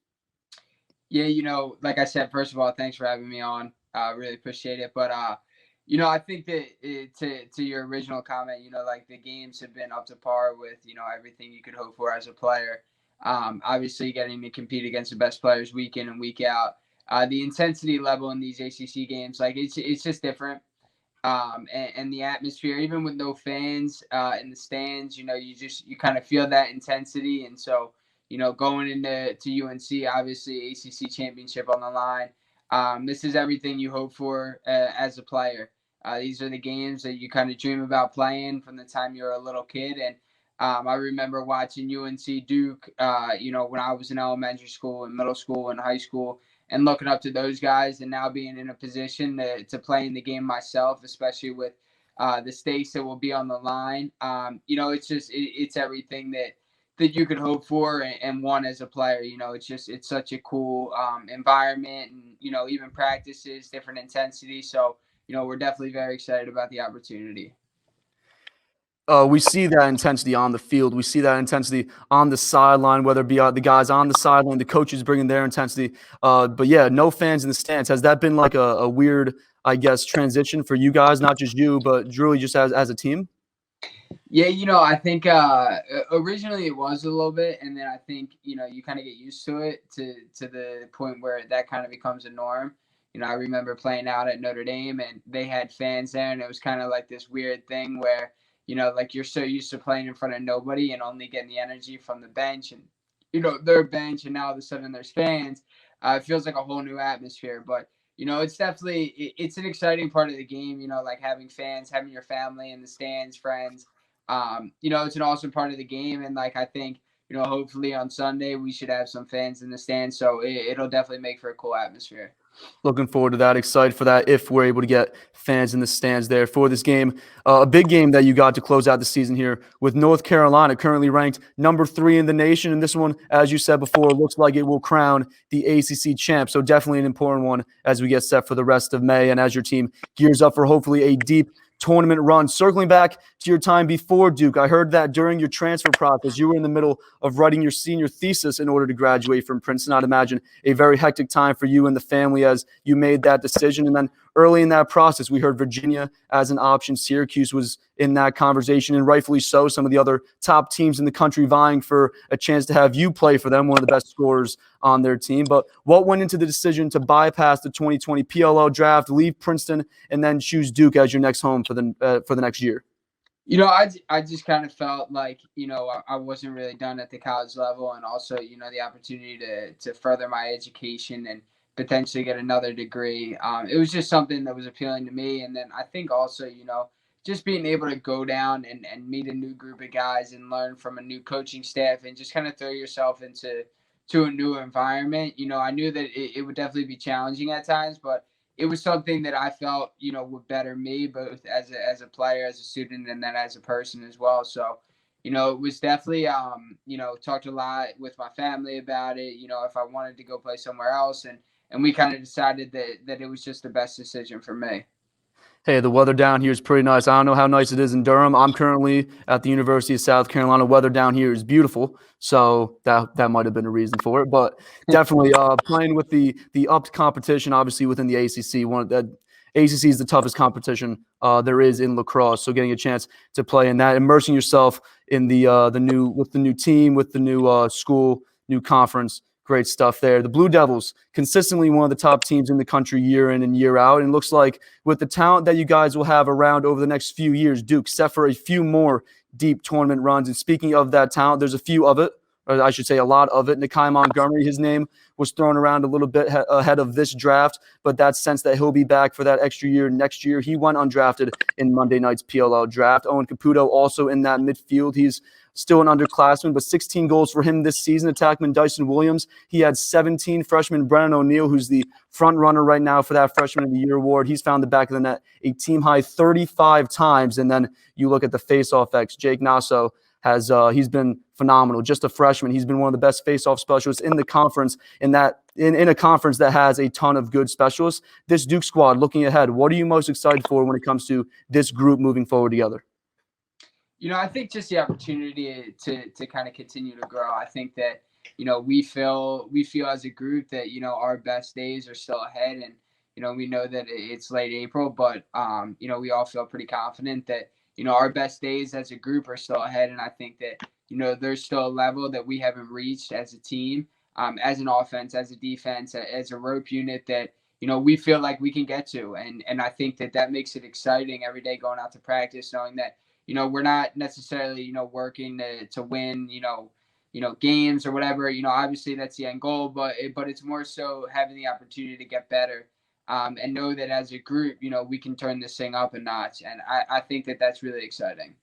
Yeah, like I said, first of all, thanks for having me on. Really appreciate it. But, I think that to your original comment, like the games have been up to par with, everything you could hope for as a player. Obviously getting to compete against the best players week in and week out. The intensity level in these ACC games, like it's just different. And the atmosphere, even with no fans in the stands, you kind of feel that intensity. And so, going into UNC, obviously ACC championship on the line. This is everything you hope for as a player. These are the games that you kind of dream about playing from the time you're a little kid. And I remember watching UNC Duke, when I was in elementary school and middle school and high school, and looking up to those guys, and now being in a position to play in the game myself, especially with the stakes that will be on the line. It's everything that that you could hope for and want as a player. It's such a cool environment, and even practices, different intensity. So we're definitely very excited about the opportunity. We see that intensity on the field. We see that intensity on the sideline, whether it be the guys on the sideline, the coaches bringing their intensity. But yeah, no fans in the stands. Has that been like a weird, I guess, transition for you guys? Not just you, but really just as a team? Yeah, I think originally it was a little bit, and then I think you kind of get used to it to the point where that kind of becomes a norm. I remember playing out at Notre Dame, and they had fans there, and it was kind of like this weird thing where like you're so used to playing in front of nobody and only getting the energy from the bench and their bench, and now all of a sudden there's fans. It feels like a whole new atmosphere, but it's definitely it's an exciting part of the game. Like having fans, having your family in the stands, friends. It's an awesome part of the game, and like I think hopefully on Sunday we should have some fans in the stands, so it'll definitely make for a cool atmosphere. Looking forward to that. Excited for that if we're able to get fans in the stands there for this game. A big game that you got to close out the season here with North Carolina, currently ranked number 3 in the nation. And this one, as you said before, looks like it will crown the ACC champ. So definitely an important one as we get set for the rest of May and as your team gears up for hopefully a deep tournament run. Circling back to your time before Duke, I heard that during your transfer process, you were in the middle of writing your senior thesis in order to graduate from Princeton. I'd imagine a very hectic time for you and the family as you made that decision. And then early in that process, we heard Virginia as an option. Syracuse was in that conversation, and rightfully so. Some of the other top teams in the country vying for a chance to have you play for them, one of the best scorers on their team. But what went into the decision to bypass the 2020 PLL draft, leave Princeton, and then choose Duke as your next home for the next year? I just kind of felt like, I wasn't really done at the college level, and also, the opportunity to further my education and potentially get another degree. It was just something that was appealing to me. And then I think also, just being able to go down and meet a new group of guys and learn from a new coaching staff and just kind of throw yourself into a new environment. I knew that it would definitely be challenging at times, but it was something that I felt, would better me both as a player, as a student, and then as a person as well. So, it was definitely, talked a lot with my family about it, if I wanted to go play somewhere else. And we kind of decided that it was just the best decision for me. Hey, the weather down here is pretty nice. I don't know how nice it is in Durham. I'm currently at the University of South Carolina. Weather down here is beautiful, so that might have been a reason for it. But definitely playing with the upped competition, obviously within the ACC. ACC is the toughest competition there is in lacrosse. So getting a chance to play in that, immersing yourself in the new team, with the new school, new conference. Great stuff there. The Blue Devils, consistently one of the top teams in the country year in and year out. And looks like with the talent that you guys will have around over the next few years, Duke set for a few more deep tournament runs. And speaking of that talent, there's a few of it, or I should say a lot of it. Nakai Montgomery, his name was thrown around a little bit ahead of this draft, but that sense that he'll be back for that extra year next year. He went undrafted in Monday night's PLL draft. Owen Caputo also in that midfield. He's still an underclassman, but 16 goals for him this season. Attackman Dyson Williams, he had 17. Freshman Brennan O'Neill, who's the front runner right now for that Freshman of the Year award, he's found the back of the net a team-high 35 times. And then you look at the face-off X, Jake Nasso he's been phenomenal. Just a freshman, he's been one of the best face-off specialists in the conference, in a conference that has a ton of good specialists. This Duke squad, looking ahead, what are you most excited for when it comes to this group moving forward together? I think just the opportunity to kind of continue to grow. I think that, we feel as a group that, our best days are still ahead, and, we know that it's late April, but, we all feel pretty confident that, our best days as a group are still ahead. And I think that, there's still a level that we haven't reached as a team, as an offense, as a defense, as a rope unit that, we feel like we can get to. And I think that makes it exciting every day going out to practice, knowing that, we're not necessarily, working to win, games or whatever. Obviously that's the end goal, but it's more so having the opportunity to get better, and know that as a group, we can turn this thing up a notch. And I think that's really exciting.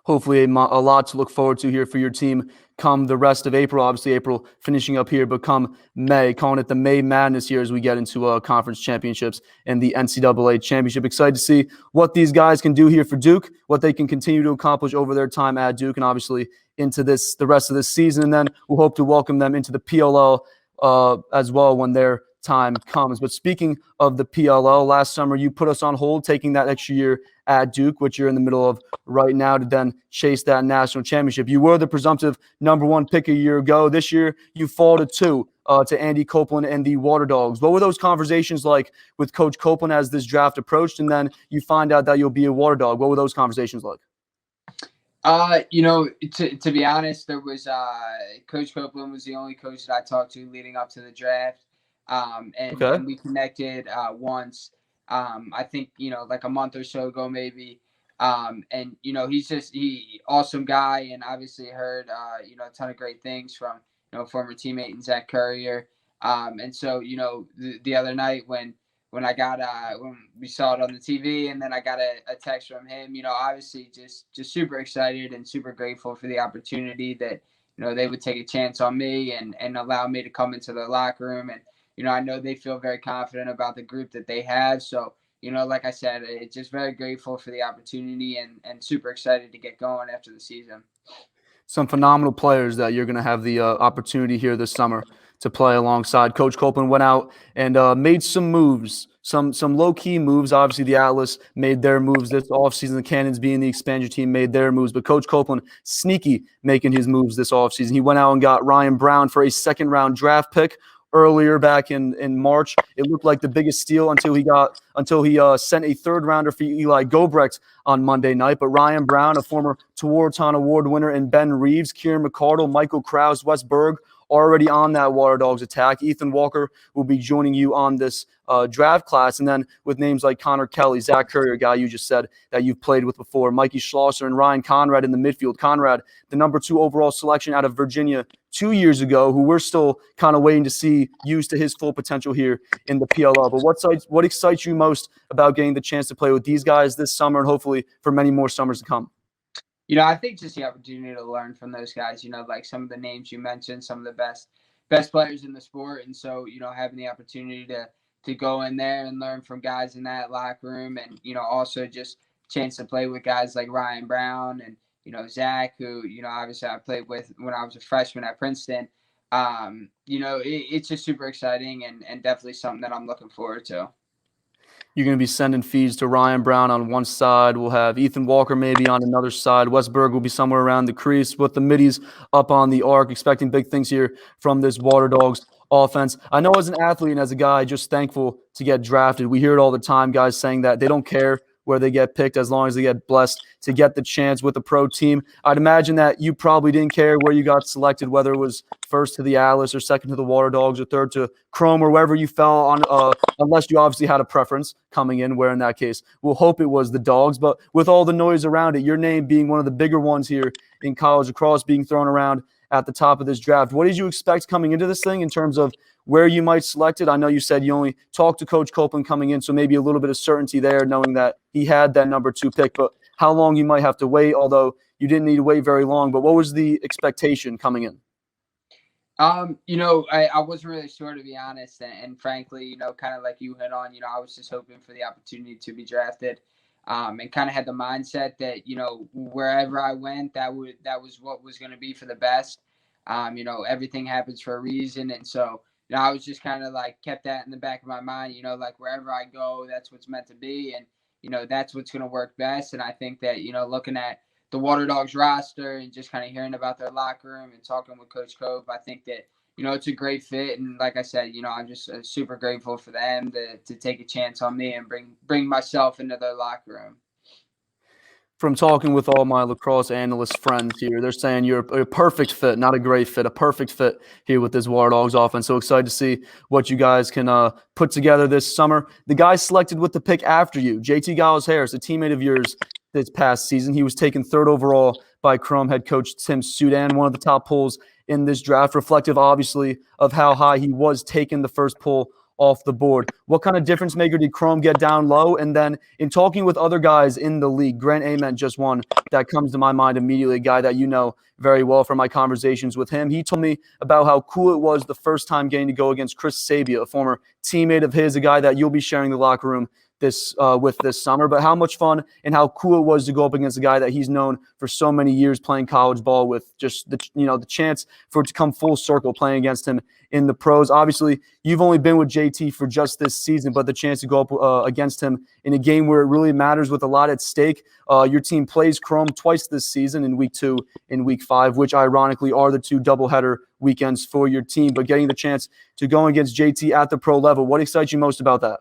Hopefully a lot to look forward to here for your team come the rest of April. Obviously April finishing up here, but come May, calling it the May Madness here as we get into conference championships and the NCAA championship. Excited to see what these guys can do here for Duke, what they can continue to accomplish over their time at Duke, and obviously into the rest of this season. And then we'll hope to welcome them into the PLL as well when their time comes. But speaking of the PLL, last summer you put us on hold, taking that extra year at Duke, which you're in the middle of right now, to then chase that national championship. You were the presumptive #1 pick a year ago. This year you fall to Andy Copeland and the Waterdogs. What were those conversations like with Coach Copeland as this draft approached, and then you find out that you'll be a Waterdog? What were those conversations like? To be honest, there was Coach Copeland was the only coach that I talked to leading up to the draft. And we connected once, I think, like a month or so ago, maybe. And, he awesome guy, and obviously heard, a ton of great things from, former teammate and Zach Courier. And so, the other night when I got, when we saw it on the TV, and then I got a text from him, obviously just super excited and super grateful for the opportunity that, they would take a chance on me and allow me to come into their locker room. And, I know they feel very confident about the group that they have. So, like I said, it's just very grateful for the opportunity and super excited to get going after the season. Some phenomenal players that you're going to have the opportunity here this summer to play alongside. Coach Copeland went out and made some moves, some low-key moves. Obviously, the Atlas made their moves this offseason. The Cannons, being the expansion team, made their moves. But Coach Copeland, sneaky, making his moves this offseason. He went out and got Ryan Brown for a second-round draft pick earlier back in March. It looked like the biggest steal until he sent a third rounder for Eli Gobrecht on Monday night. But Ryan Brown, a former Tewaaraton Award winner, and Ben Reeves, Kieran McCardle, Michael Krause, Wes Berg, already on that Waterdogs attack. Ethan Walker will be joining you on this draft class. And then with names like Connor Kelly, Zach Courier, guy you just said that you've played with before, Mikey Schlosser, and Ryan Conrad in the midfield. Conrad, the #2 overall selection out of Virginia 2 years ago, who we're still kind of waiting to see used to his full potential here in the PLL. But what excites you most about getting the chance to play with these guys this summer, and hopefully for many more summers to come? I think just the opportunity to learn from those guys, like some of the names you mentioned, some of the best players in the sport. And so, having the opportunity to go in there and learn from guys in that locker room, and, also just chance to play with guys like Ryan Brown and, Zach, who, obviously I played with when I was a freshman at Princeton. It's just super exciting and definitely something that I'm looking forward to. You're going to be sending feeds to Ryan Brown on one side. We'll have Ethan Walker maybe on another side. Wes Berg will be somewhere around the crease with the middies up on the arc. Expecting big things here from this Waterdogs offense. I know as an athlete and as a guy just thankful to get drafted. We hear it all the time, guys saying that they don't care where they get picked as long as they get blessed to get the chance with a pro team. I'd imagine that you probably didn't care where you got selected, whether it was first to the Atlas or second to the Waterdogs or third to Chrome or wherever you fell on, unless you obviously had a preference coming in, where in that case we'll hope it was the Dogs. But with all the noise around it, your name being one of the bigger ones here in college lacrosse being thrown around at the top of this draft, what did you expect coming into this thing in terms of where you might select it? I know you said you only talked to Coach Copeland coming in, so maybe a little bit of certainty there, knowing that he had that #2 pick, but how long you might have to wait, although you didn't need to wait very long. But what was the expectation coming in? I wasn't really sure, to be honest. And frankly, kind of like you hit on, I was just hoping for the opportunity to be drafted. And kind of had the mindset that, wherever I went, that was what was going to be for the best. Everything happens for a reason. And so, I was just kind of like kept that in the back of my mind, like wherever I go, that's what's meant to be. And, that's what's going to work best. And I think that, looking at the Waterdogs roster and just kind of hearing about their locker room and talking with Coach Cope, I think that, it's a great fit. And like I said, I'm just super grateful for them to take a chance on me and bring myself into their locker room. From talking with all my lacrosse analyst friends here, they're saying you're a perfect fit, not a great fit, a perfect fit here with this Waterdogs offense. So excited to see what you guys can put together this summer. The guy selected with the pick after you, JT Giles-Harris, a teammate of yours this past season. He was taken 3rd overall by Chrome head coach Tim Sudan, one of the top pulls in this draft, reflective obviously of how high he was taken the first pull off the board. What kind of difference maker did Chrome get down low? And then in talking with other guys in the league, Grant Ament, just one that comes to my mind immediately, a guy that you know very well from my conversations with him. He told me about how cool it was the first time getting to go against Chris Sabia, a former teammate of his, a guy that you'll be sharing the locker room this summer. But how much fun and how cool it was to go up against a guy that he's known for so many years playing college ball, with just the chance for it to come full circle playing against him in the pros. Obviously, you've only been with JT for just this season, but the chance to go up against him in a game where it really matters with a lot at stake. Your team plays Chrome twice this season, in week 2 and week 5, which ironically are the 2 doubleheader weekends for your team. But getting the chance to go against JT at the pro level, what excites you most about that?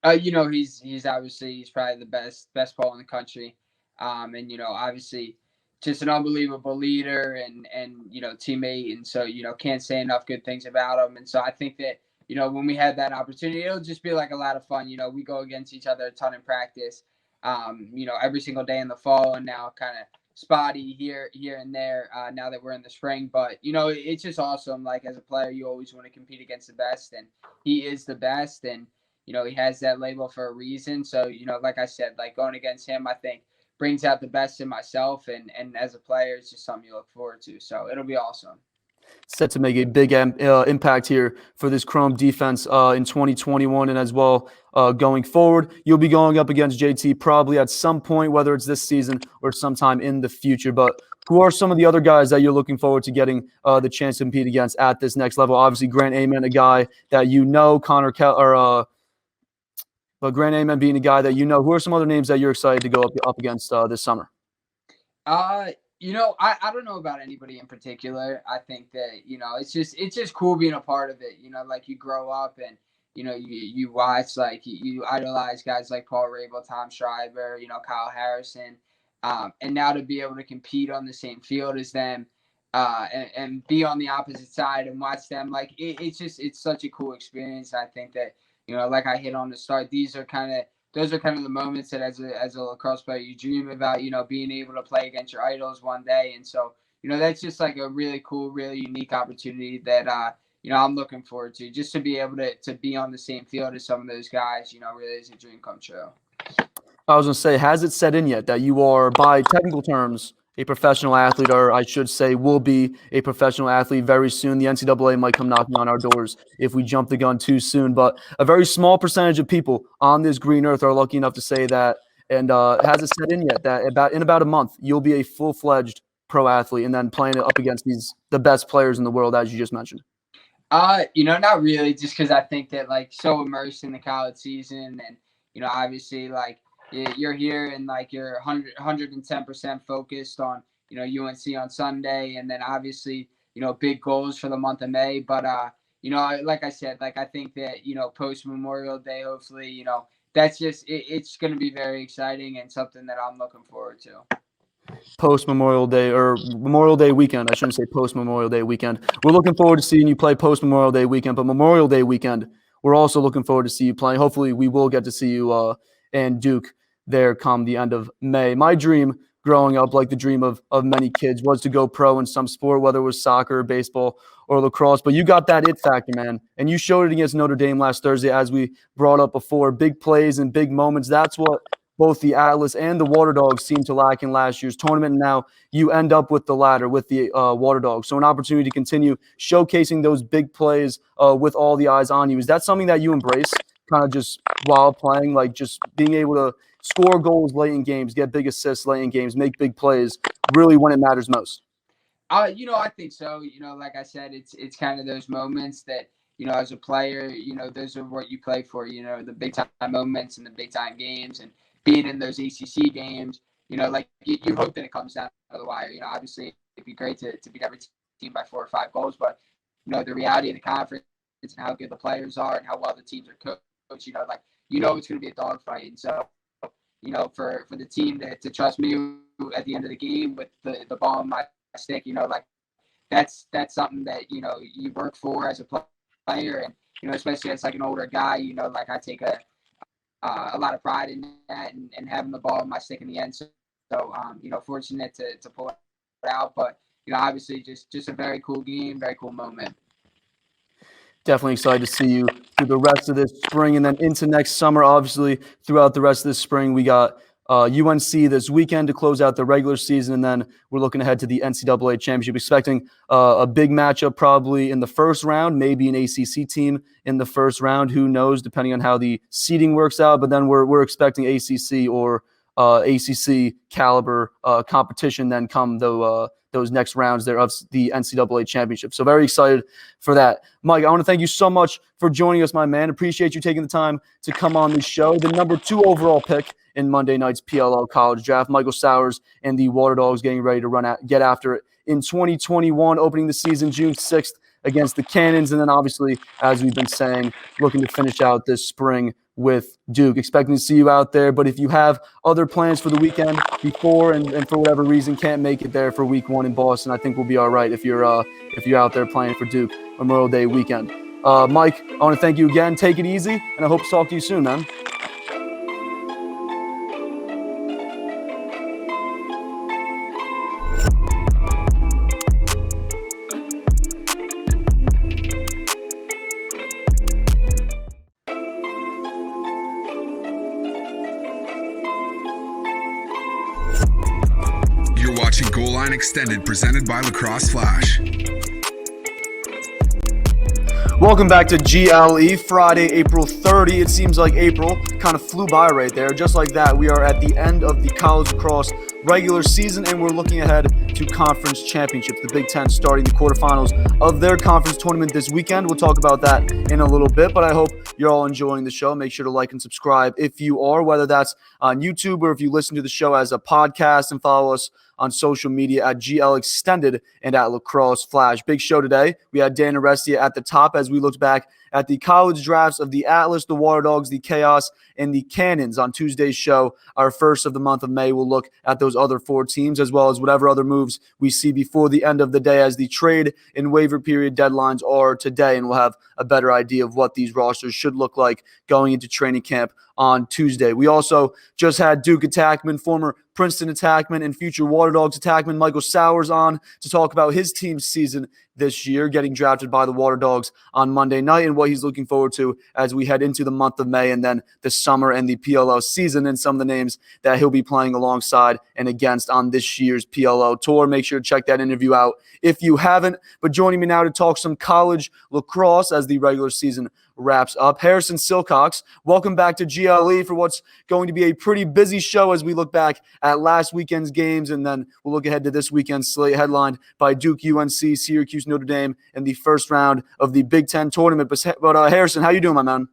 He's obviously, he's probably the best ball in the country. And, obviously just an unbelievable leader and teammate. And so, can't say enough good things about him. And so I think that, when we had that opportunity, it'll just be like a lot of fun. We go against each other a ton in practice, every single day in the fall, and now kind of spotty here and there now that we're in the spring. But, it's just awesome. Like, as a player, you always want to compete against the best, and he is the best. And, he has that label for a reason. So, like I said, like, going against him, I think brings out the best in myself. And as a player, it's just something you look forward to. So it'll be awesome. Set to make a big impact here for this Chrome defense in 2021 and as well going forward. You'll be going up against JT probably at some point, whether it's this season or sometime in the future. But who are some of the other guys that you're looking forward to getting the chance to compete against at this next level? Obviously, Grant Amen, a guy that but Grant Amen being a guy that who are some other names that you're excited to go up against this summer? I don't know about anybody in particular. I think that, it's just cool being a part of it. Like, you grow up and, you watch, like, you idolize guys like Paul Rabel, Tom Schreiber, Kyle Harrison. And now to be able to compete on the same field as them and be on the opposite side and watch them, like, it's such a cool experience. I think that, like I hit on the start, those are kind of the moments that as a lacrosse player you dream about, being able to play against your idols one day. And so, that's just like a really cool, really unique opportunity that, I'm looking forward to, just to be able to be on the same field as some of those guys, really is a dream come true. I was going to say, has it set in yet that you are, by technical terms, a professional athlete, or I should say will be a professional athlete very soon? The NCAA might come knocking on our doors if we jump the gun too soon, but a very small percentage of people on this green earth are lucky enough to say that. And has it set in yet that in about a month you'll be a full-fledged pro athlete and then playing it up against the best players in the world, as you just mentioned? Not really, just because I think that, like, so immersed in the college season and, obviously, like, you're here and, like, you're 110% focused on, UNC on Sunday, and then obviously, big goals for the month of May. But, like I said, like, I think that, post Memorial Day, hopefully, that's just, it's going to be very exciting and something that I'm looking forward to. Post Memorial Day, or Memorial Day weekend. I shouldn't say post Memorial Day weekend. We're looking forward to seeing you play post Memorial Day weekend, but Memorial Day weekend, we're also looking forward to see you playing. Hopefully we will get to see you and Duke there come the end of May. My dream growing up, like the dream of many kids, was to go pro in some sport, whether it was soccer, baseball, or lacrosse. But you got that it factor, man. And you showed it against Notre Dame last Thursday, as we brought up before. Big plays and big moments. That's what both the Atlas and the Waterdogs seemed to lack in last year's tournament. And now you end up with the latter, with the Waterdogs. So an opportunity to continue showcasing those big plays with all the eyes on you. Is that something that you embrace kind of just while playing, like just being able to score goals late in games, get big assists late in games, make big plays, really when it matters most? I think so. Like I said, it's kind of those moments that, as a player, those are what you play for, the big time moments and the big time games, and being in those ACC games, like you hope that it comes down to the wire. Obviously it'd be great to beat every team by 4 or 5 goals, but, the reality of the conference and how good the players are and how well the teams are coached, it's going to be a dogfight. And so, for the team to trust me at the end of the game with the ball on my stick, like that's something that, you work for as a player. And, especially as like an older guy, like I take a lot of pride in that and having the ball on my stick in the end. So fortunate to pull it out, but, obviously just a very cool game, very cool moment. Definitely excited to see you through the rest of this spring and then into next summer. Obviously, throughout the rest of this spring, we got UNC this weekend to close out the regular season, and then we're looking ahead to the NCAA championship, expecting a big matchup probably in the first round, maybe an ACC team in the first round. Who knows, depending on how the seeding works out. But then we're expecting ACC or ACC caliber competition then come those next rounds there of the NCAA championship. So very excited for that. Mike, I want to thank you so much for joining us, my man. Appreciate you taking the time to come on the show. The number 2 overall pick in Monday night's PLL College Draft, Michael Sowers and the Waterdogs getting ready to get after it in 2021, opening the season June 6th against the Cannons. And then obviously, as we've been saying, looking to finish out this spring with Duke. Expecting to see you out there. But if you have other plans for the weekend before and for whatever reason can't make it there for week 1 in Boston, I think we'll be all right if you're out there playing for Duke Memorial Day weekend. Mike, I want to thank you again. Take it easy, and I hope to talk to you soon, man. You're watching Goal Line Extended, presented by Lacrosse Flash. Welcome back to GLE, Friday, April 30. It seems like April kind of flew by right there. Just like that, we are at the end of the college lacrosse regular season, and we're looking ahead to conference championships. The Big Ten starting the quarterfinals of their conference tournament this weekend. We'll talk about that in a little bit, but I hope you're all enjoying the show. Make sure to like and subscribe if you are, whether that's on YouTube or if you listen to the show as a podcast, and follow us on social media at GL Extended and at Lacrosse Flash. Big show today. We had Dan Arestia at the top as we looked back at the college drafts of the Atlas, the Waterdogs, the Chaos, and the Cannons. On Tuesday's show, our first of the month of May, we'll look at those other 4 teams as well as whatever other moves we see before the end of the day, as the trade and waiver period deadlines are today, and we'll have a better idea of what these rosters should look like going into training camp on Tuesday. We also just had Duke attackman, former Princeton attackman, and future Waterdogs attackman Michael Sowers on to talk about his team's season this year, getting drafted by the Waterdogs on Monday night, and what he's looking forward to as we head into the month of May and then the summer and the PLL season, and some of the names that he'll be playing alongside and against on this year's PLL tour. Make sure to check that interview out if you haven't. But joining me now to talk some college lacrosse as the regular season wraps up, Harrison Silcox. Welcome back to GLE for what's going to be a pretty busy show as we look back at last weekend's games, and then we'll look ahead to this weekend's slate headlined by Duke, UNC, Syracuse, Notre Dame in the first round of the Big Ten tournament. But Harrison, how you doing, my man?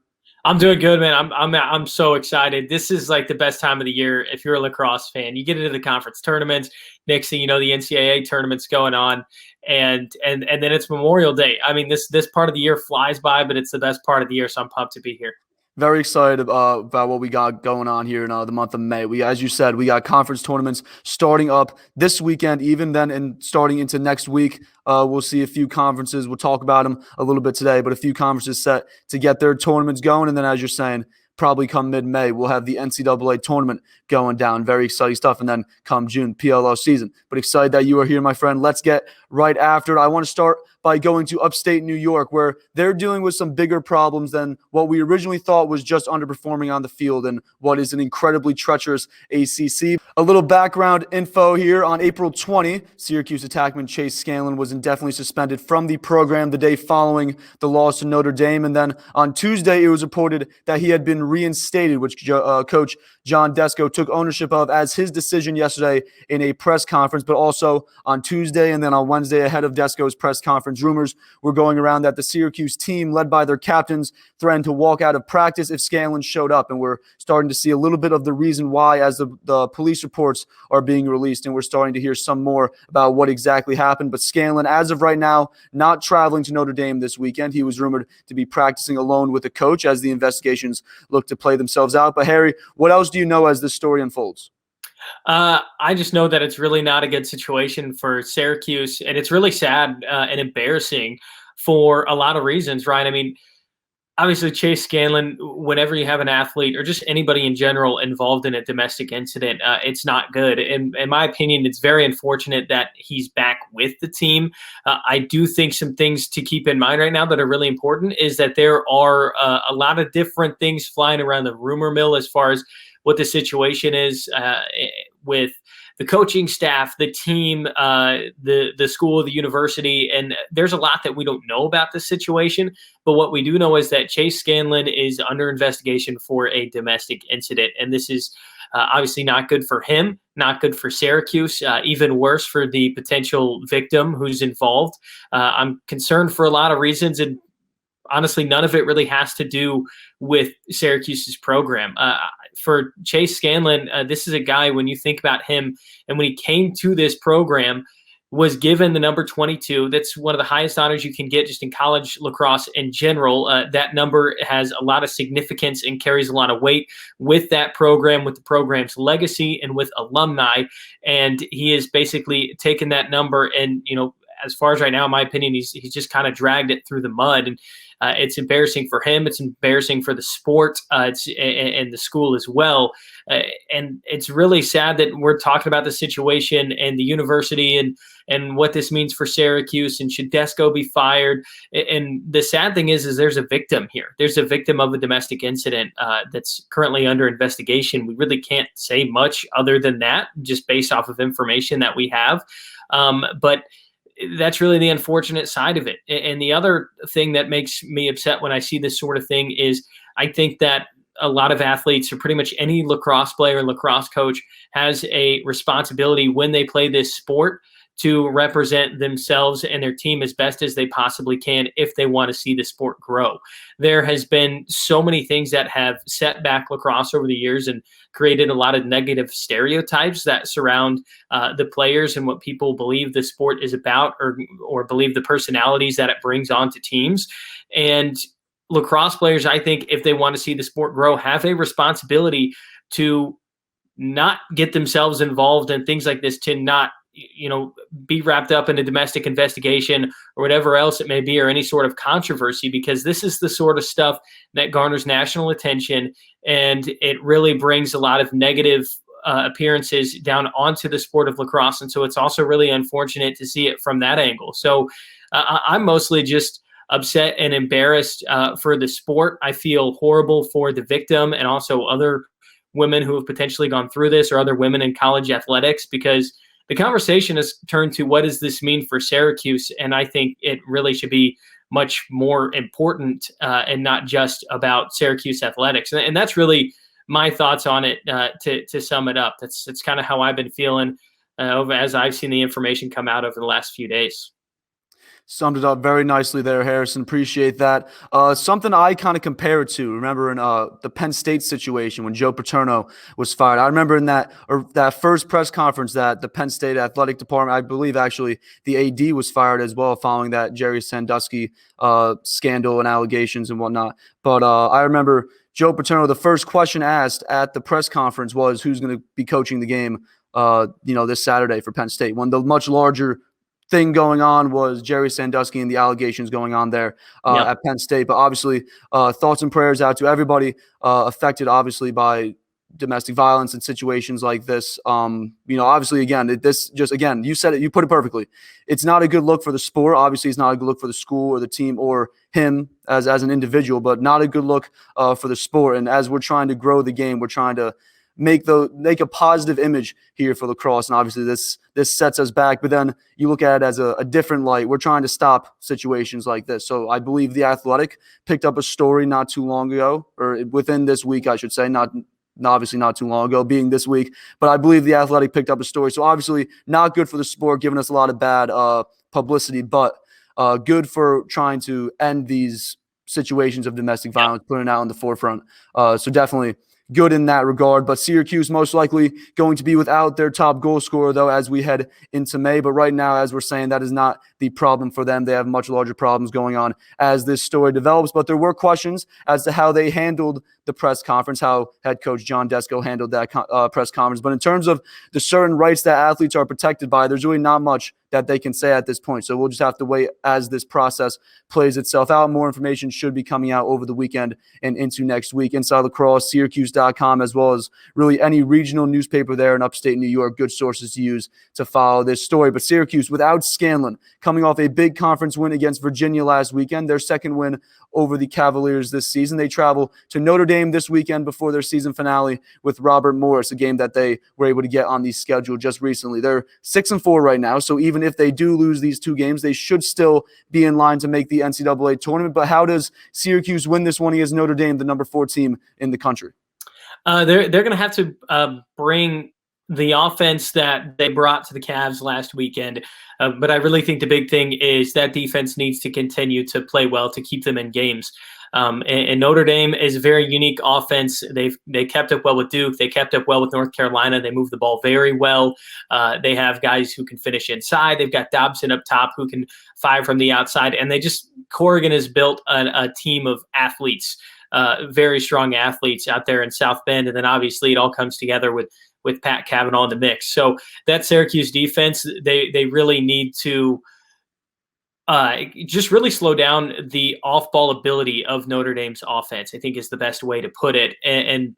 I'm doing good, man. I'm so excited. This is like the best time of the year if you're a lacrosse fan. You get into the conference tournaments. Next thing you know, the NCAA tournament's going on, and then it's Memorial Day. I mean, this part of the year flies by, but it's the best part of the year, so I'm pumped to be here. Very excited about what we got going on here in the month of May. As you said, we got conference tournaments starting up this weekend, even then, and starting into next week. We'll see a few conferences. We'll talk about them a little bit today, but a few conferences set to get their tournaments going. And then, as you're saying, probably come mid-May, we'll have the NCAA tournament going down. Very exciting stuff. And then come June, PLL season. But excited that you are here, my friend. Let's get right after it. I want to start by going to upstate New York, where they're dealing with some bigger problems than what we originally thought was just underperforming on the field and what is an incredibly treacherous ACC. A little background info here. On April 20, Syracuse attackman Chase Scanlon was indefinitely suspended from the program the day following the loss to Notre Dame. And then on Tuesday, it was reported that he had been reinstated, which Coach John Desko took ownership of as his decision yesterday in a press conference. But also on Tuesday and then on Wednesday, ahead of Desko's press conference, rumors were going around that the Syracuse team, led by their captains, threatened to walk out of practice if Scanlon showed up. And we're starting to see a little bit of the reason why as the police reports are being released, and we're starting to hear some more about what exactly happened. But Scanlon, as of right now, not traveling to Notre Dame this weekend. He was rumored to be practicing alone with the coach as the investigations look to play themselves out. But Harry, what else do you know as this story unfolds? I just know that it's really not a good situation for Syracuse, and it's really sad and embarrassing for a lot of reasons, right? I mean, obviously Chase Scanlon, whenever you have an athlete or just anybody in general involved in a domestic incident, it's not good. In my opinion, it's very unfortunate that he's back with the team. I do think some things to keep in mind right now that are really important is that there are a lot of different things flying around the rumor mill as far as what the situation is with the coaching staff, the team, the school, the university, and there's a lot that we don't know about this situation. But what we do know is that Chase Scanlon is under investigation for a domestic incident, and this is obviously not good for him, not good for Syracuse, even worse for the potential victim who's involved. I'm concerned for a lot of reasons, and honestly, none of it really has to do with Syracuse's program. For Chase Scanlon, this is a guy, when you think about him, and when he came to this program, was given the number 22. That's one of the highest honors you can get just in college lacrosse in general. That number has a lot of significance and carries a lot of weight with that program, with the program's legacy, and with alumni. And he has basically taken that number and, as far as right now, in my opinion, he's just kind of dragged it through the mud. And it's embarrassing for him. It's embarrassing for the sport and the school as well. And it's really sad that we're talking about the situation and the university and what this means for Syracuse, and should Desko be fired. And the sad thing is there's a victim here. There's a victim of a domestic incident that's currently under investigation. We really can't say much other than that, just based off of information that we have. But that's really the unfortunate side of it. And the other thing that makes me upset when I see this sort of thing is I think that a lot of athletes, or pretty much any lacrosse player and lacrosse coach, has a responsibility when they play this sport to represent themselves and their team as best as they possibly can if they want to see the sport grow. There has been so many things that have set back lacrosse over the years and created a lot of negative stereotypes that surround the players and what people believe the sport is about, or believe the personalities that it brings onto teams. And lacrosse players, I think, if they want to see the sport grow, have a responsibility to not get themselves involved in things like this, to not be wrapped up in a domestic investigation or whatever else it may be, or any sort of controversy, because this is the sort of stuff that garners national attention, and it really brings a lot of negative appearances down onto the sport of lacrosse. And so it's also really unfortunate to see it from that angle. So I'm mostly just upset and embarrassed for the sport. I feel horrible for the victim and also other women who have potentially gone through this, or other women in college athletics, because the conversation has turned to what does this mean for Syracuse? And I think it really should be much more important and not just about Syracuse athletics. And that's really my thoughts on it to sum it up. That's kind of how I've been feeling as I've seen the information come out over the last few days. Summed it up very nicely there, Harrison. Appreciate that. Something I kind of compare it to, remember in the Penn State situation when Joe Paterno was fired. I remember in that first press conference that the Penn State athletic department, I believe actually the AD was fired as well following that Jerry Sandusky scandal and allegations and whatnot. But I remember Joe Paterno, the first question asked at the press conference was who's going to be coaching the game this Saturday for Penn State, when the much larger thing going on was Jerry Sandusky and the allegations going on there at Penn State. But obviously, thoughts and prayers out to everybody affected, obviously, by domestic violence and situations like this. Obviously, again, you said it, you put it perfectly. It's not a good look for the sport. Obviously, it's not a good look for the school or the team or him as an individual, but not a good look for the sport. And as we're trying to grow the game, we're trying to make a positive image here for lacrosse. And obviously this sets us back, but then you look at it as a different light. We're trying to stop situations like this. So I believe The Athletic picked up a story not too long ago, or within this week, I should say, obviously not too long ago, being this week, but I believe The Athletic picked up a story. So obviously not good for the sport, giving us a lot of bad publicity, but good for trying to end these situations of domestic violence, putting it out on the forefront. So definitely good in that regard. But Syracuse most likely going to be without their top goal scorer, though, as we head into May. But right now, as we're saying, that is not the problem for them. They have much larger problems going on as this story develops. But there were questions as to how they handled the press conference, how head coach John Desko handled that press conference. But in terms of the certain rights that athletes are protected by, there's really not much that they can say at this point. So we'll just have to wait as this process plays itself out. More information should be coming out over the weekend and into next week. Inside Lacrosse, Syracuse.com, as well as really any regional newspaper there in upstate New York. Good sources to use to follow this story. But Syracuse, without Scanlon, coming off a big conference win against Virginia last weekend, their second win over the Cavaliers this season. They travel to Notre Dame this weekend before their season finale with Robert Morris, a game that they were able to get on the schedule just recently. They're 6-4 right now, so even if they do lose these two games, they should still be in line to make the NCAA tournament. But how does Syracuse win this one against Notre Dame, the number 4 team in the country? They're going to have to bring the offense that they brought to the Cavs last weekend. But I really think the big thing is that defense needs to continue to play well to keep them in games. And Notre Dame is a very unique offense. They kept up well with Duke. They kept up well with North Carolina. They move the ball very well. They have guys who can finish inside. They've got Dobson up top who can fire from the outside. And Corrigan has built a team of athletes, very strong athletes out there in South Bend. And then obviously it all comes together with Pat Cavanaugh in the mix. So that Syracuse defense, they really need to just really slow down the off-ball ability of Notre Dame's offense, I think is the best way to put it, and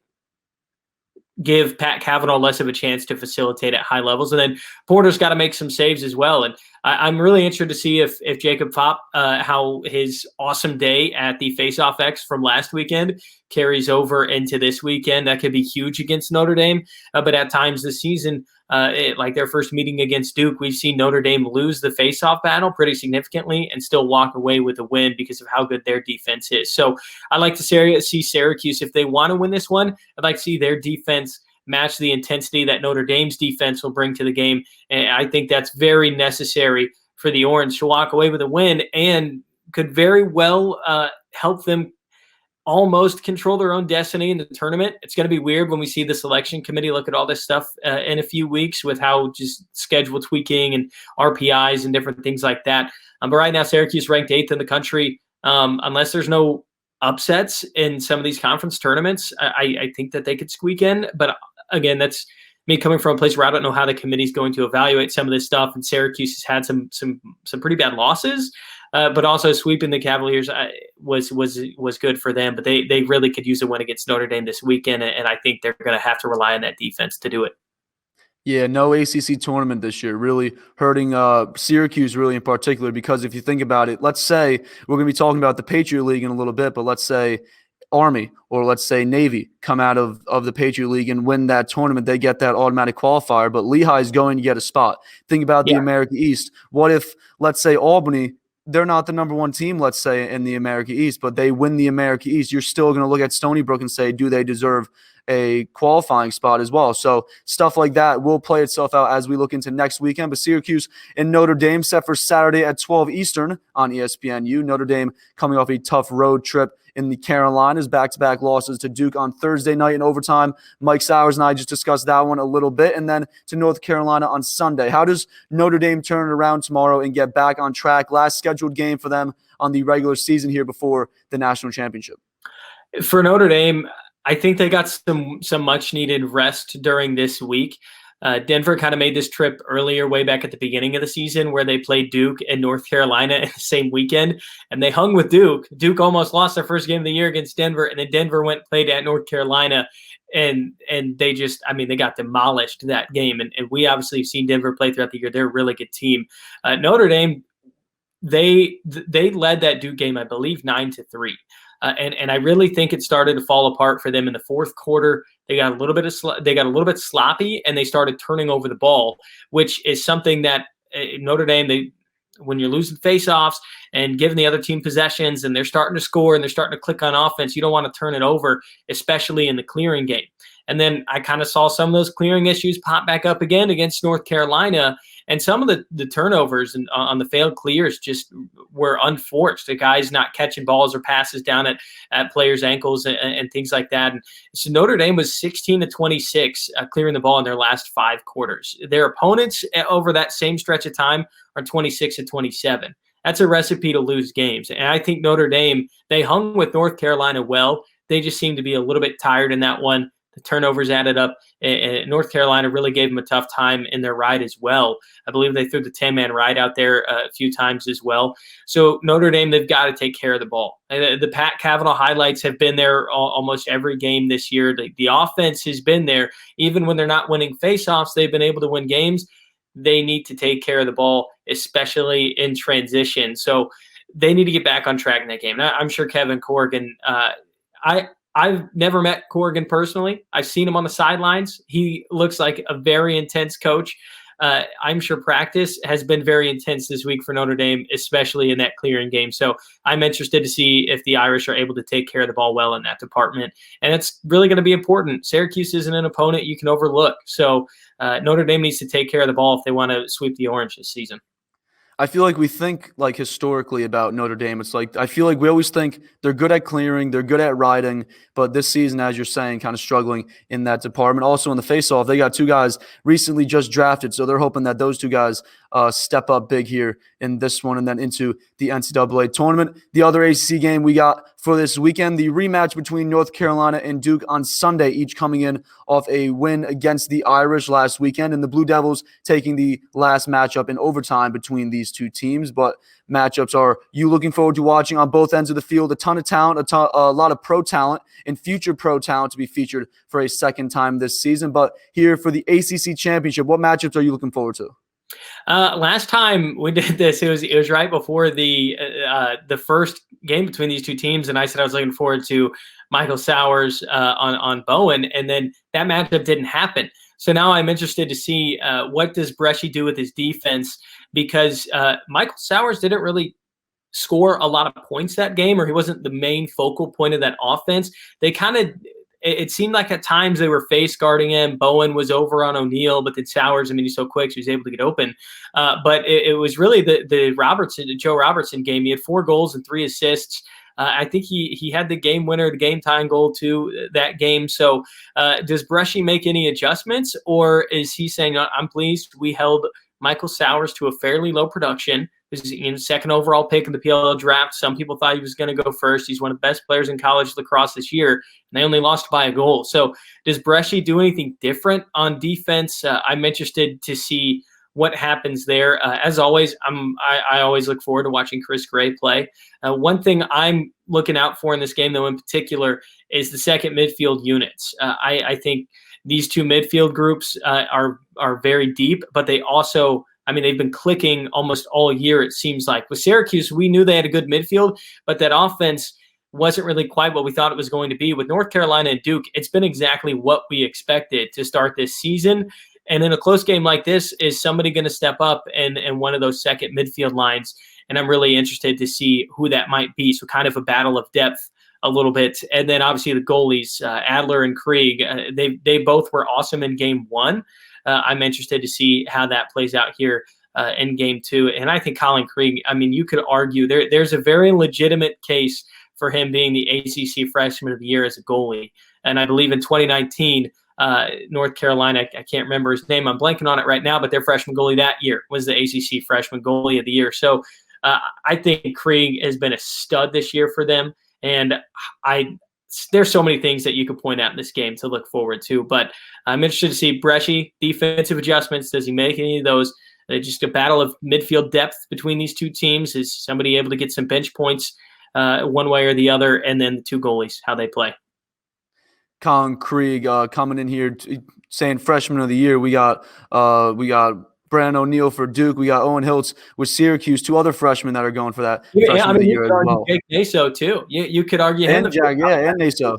give Pat Cavanaugh less of a chance to facilitate at high levels. And then Porter's got to make some saves as well. And I'm really interested to see if Jacob Fopp, how his awesome day at the Face-Off X from last weekend carries over into this weekend. That could be huge against Notre Dame. But at times this season, like their first meeting against Duke, we've seen Notre Dame lose the face-off battle pretty significantly and still walk away with a win because of how good their defense is. So I like to see Syracuse, if they want to win this one, I'd like to see their defense match the intensity that Notre Dame's defense will bring to the game. And I think that's very necessary for the Orange to walk away with a win, and could very well help them almost control their own destiny in the tournament. It's going to be weird when we see the selection committee look at all this stuff in a few weeks with how just schedule tweaking and RPIs and different things like that. But right now, Syracuse ranked 8th in the country. Unless there's no upsets in some of these conference tournaments, I think that they could squeak in. But again, that's me coming from a place where I don't know how the committee's going to evaluate some of this stuff. And Syracuse has had some pretty bad losses. But also sweeping the Cavaliers was good for them. But they really could use a win against Notre Dame this weekend, and I think they're going to have to rely on that defense to do it. Yeah, no ACC tournament this year, really hurting Syracuse really in particular, because if you think about it, let's say we're going to be talking about the Patriot League in a little bit, but let's say Army or let's say Navy come out of the Patriot League and win that tournament, they get that automatic qualifier, but Lehigh is going to get a spot. Think about the America East. What if, let's say, Albany, they're not the number 1 team, let's say, in the America East, but they win the America East? You're still going to look at Stony Brook and say, do they deserve a qualifying spot as well? So stuff like that will play itself out as we look into next weekend. But Syracuse and Notre Dame set for Saturday at 12 Eastern on ESPNU. Notre Dame coming off a tough road trip in the Carolinas, back-to-back losses to Duke on Thursday night in overtime. Mike Sowers and I just discussed that one a little bit, and then to North Carolina on Sunday. How does Notre Dame turn it around tomorrow and get back on track? Last scheduled game for them on the regular season here before the national championship. For Notre Dame, I think they got some much-needed rest during this week. Denver kind of made this trip earlier, way back at the beginning of the season, where they played Duke and North Carolina in the same weekend, and they hung with Duke. Duke almost lost their first game of the year against Denver, and then Denver went and played at North Carolina, and they just, they got demolished that game. And we obviously have seen Denver play throughout the year. They're a really good team. Notre Dame, they led that Duke game, I believe, 9-3. And I really think it started to fall apart for them in the fourth quarter. They got a little bit sloppy, and they started turning over the ball, which is something that Notre Dame, when you're losing faceoffs and giving the other team possessions, and they're starting to score and they're starting to click on offense, you don't want to turn it over, especially in the clearing game. And then I kind of saw some of those clearing issues pop back up again against North Carolina. And some of the turnovers and on the failed clears just were unforced. The guys not catching balls or passes down at players' ankles and things like that. And so Notre Dame was 16-26 clearing the ball in their last 5 quarters. Their opponents over that same stretch of time are 26-27. That's a recipe to lose games. And I think Notre Dame, they hung with North Carolina well. They just seem to be a little bit tired in that one. The turnovers added up, and North Carolina really gave them a tough time in their ride as well. I believe they threw the 10-man ride out there a few times as well. So Notre Dame, they've got to take care of the ball. The Pat Cavanaugh highlights have been there almost every game this year. The offense has been there. Even when they're not winning faceoffs, they've been able to win games. They need to take care of the ball, especially in transition. So they need to get back on track in that game. Now, I'm sure Kevin Corrigan, I've never met Corrigan personally. I've seen him on the sidelines. He looks like a very intense coach. I'm sure practice has been very intense this week for Notre Dame, especially in that clearing game. So I'm interested to see if the Irish are able to take care of the ball well in that department. And it's really going to be important. Syracuse isn't an opponent you can overlook. So Notre Dame needs to take care of the ball if they want to sweep the Orange this season. I feel like we think like historically about Notre Dame. It's like I feel like we always think they're good at clearing, they're good at riding, but this season, as you're saying, kind of struggling in that department. Also in the faceoff, they got two guys recently just drafted, so they're hoping that those two guys step up big here in this one and then into the NCAA tournament. The other ACC game we got for this weekend, the rematch between North Carolina and Duke on Sunday, each coming in off a win against the Irish last weekend, and the Blue Devils taking the last matchup in overtime between these two teams. But matchups are you looking forward to watching on both ends of the field? A ton of talent, a lot of pro talent and future pro talent to be featured for a second time this season. But here for the ACC championship, what matchups are you looking forward to? Last time we did this, it was right before the first game between these two teams, and I said I was looking forward to Michael Sowers on Bowen, and then that matchup didn't happen. So now I'm interested to see what does Bresci do with his defense, because Michael Sowers didn't really score a lot of points that game, or he wasn't the main focal point of that offense. They kind of it seemed like at times they were face guarding him. Bowen was over on O'Neal, but then Sowers, I mean, he's so quick, so he was able to get open. But it was really the Joe Robertson game. He had 4 goals and 3 assists. I think he had the game winner, the game tying goal too that game. So does Bresci make any adjustments, or is he saying, I'm pleased we held Michael Sowers to a fairly low production? This is second overall pick in the PLL draft. Some people thought he was going to go first. He's one of the best players in college lacrosse this year, and they only lost by a goal. So does Bresci do anything different on defense? I'm interested to see what happens there. As always, I always look forward to watching Chris Gray play. One thing I'm looking out for in this game, though, in particular, is the second midfield units. I think these two midfield groups are very deep, but they also, I mean, they've been clicking almost all year, it seems like. With Syracuse, we knew they had a good midfield, but that offense wasn't really quite what we thought it was going to be. With North Carolina and Duke, it's been exactly what we expected to start this season. And in a close game like this, is somebody going to step up and one of those second midfield lines? And I'm really interested to see who that might be. So kind of a battle of depth a little bit. And then obviously the goalies, Adler and Krieg, they both were awesome in game 1. I'm interested to see how that plays out here in game 2. And I think Colin Krieg, I mean, you could argue there's a very legitimate case for him being the ACC Freshman of the Year as a goalie. And I believe in 2019, North Carolina, I can't remember his name, I'm blanking on it right now, but their freshman goalie that year was the ACC Freshman Goalie of the Year. So I think Krieg has been a stud this year for them. And there's so many things that you could point out in this game to look forward to. But I'm interested to see Bresci, defensive adjustments. Does he make any of those? Just a battle of midfield depth between these two teams. Is somebody able to get some bench points one way or the other? And then the two goalies, how they play. Colin Krieg coming in here saying Freshman of the Year. We got Brandon O'Neal for Duke. We got Owen Hiltz with Syracuse. 2 other freshmen that are going for that. Yeah, I mean, you could argue well. Jake Naso too. You could argue him. And Jack, yeah, and Naso.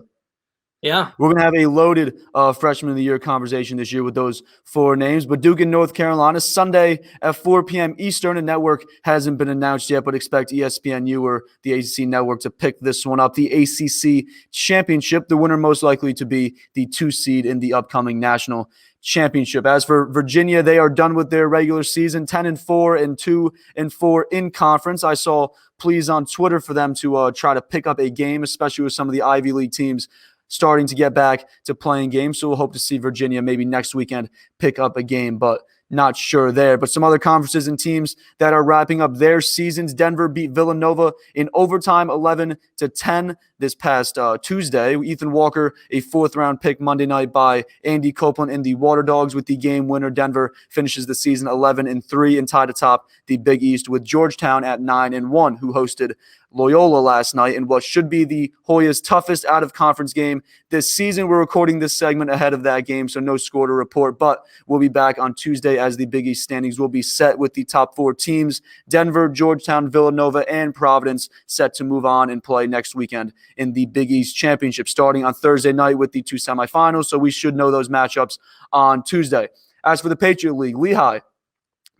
Yeah. We're going to have a loaded Freshman of the Year conversation this year with those 4 names. But Duke and North Carolina, Sunday at 4 p.m. Eastern. A network hasn't been announced yet, but expect ESPNU or the ACC network to pick this one up. The ACC Championship, the winner most likely to be the 2 seed in the upcoming national championship. As for Virginia, they are done with their regular season, 10-4 and 2-4 in conference. I saw pleas on Twitter for them to try to pick up a game, especially with some of the Ivy League teams starting to get back to playing games. So we'll hope to see Virginia maybe next weekend pick up a game. But not sure there. But some other conferences and teams that are wrapping up their seasons. Denver beat Villanova in overtime 11-10 this past Tuesday. Ethan Walker, a fourth-round pick Monday night by Andy Copeland in the Waterdogs with the game winner. Denver finishes the season 11-3 and tied atop the Big East with Georgetown at 9-1, who hosted Loyola last night in what should be the Hoyas' toughest out-of-conference game this season. We're recording this segment ahead of that game, so no score to report, but we'll be back on Tuesday as the Big East standings will be set with the top 4 teams, Denver, Georgetown, Villanova, and Providence, set to move on and play next weekend in the Big East Championship, starting on Thursday night with the 2 semifinals, so we should know those matchups on Tuesday. As for the Patriot League, Lehigh,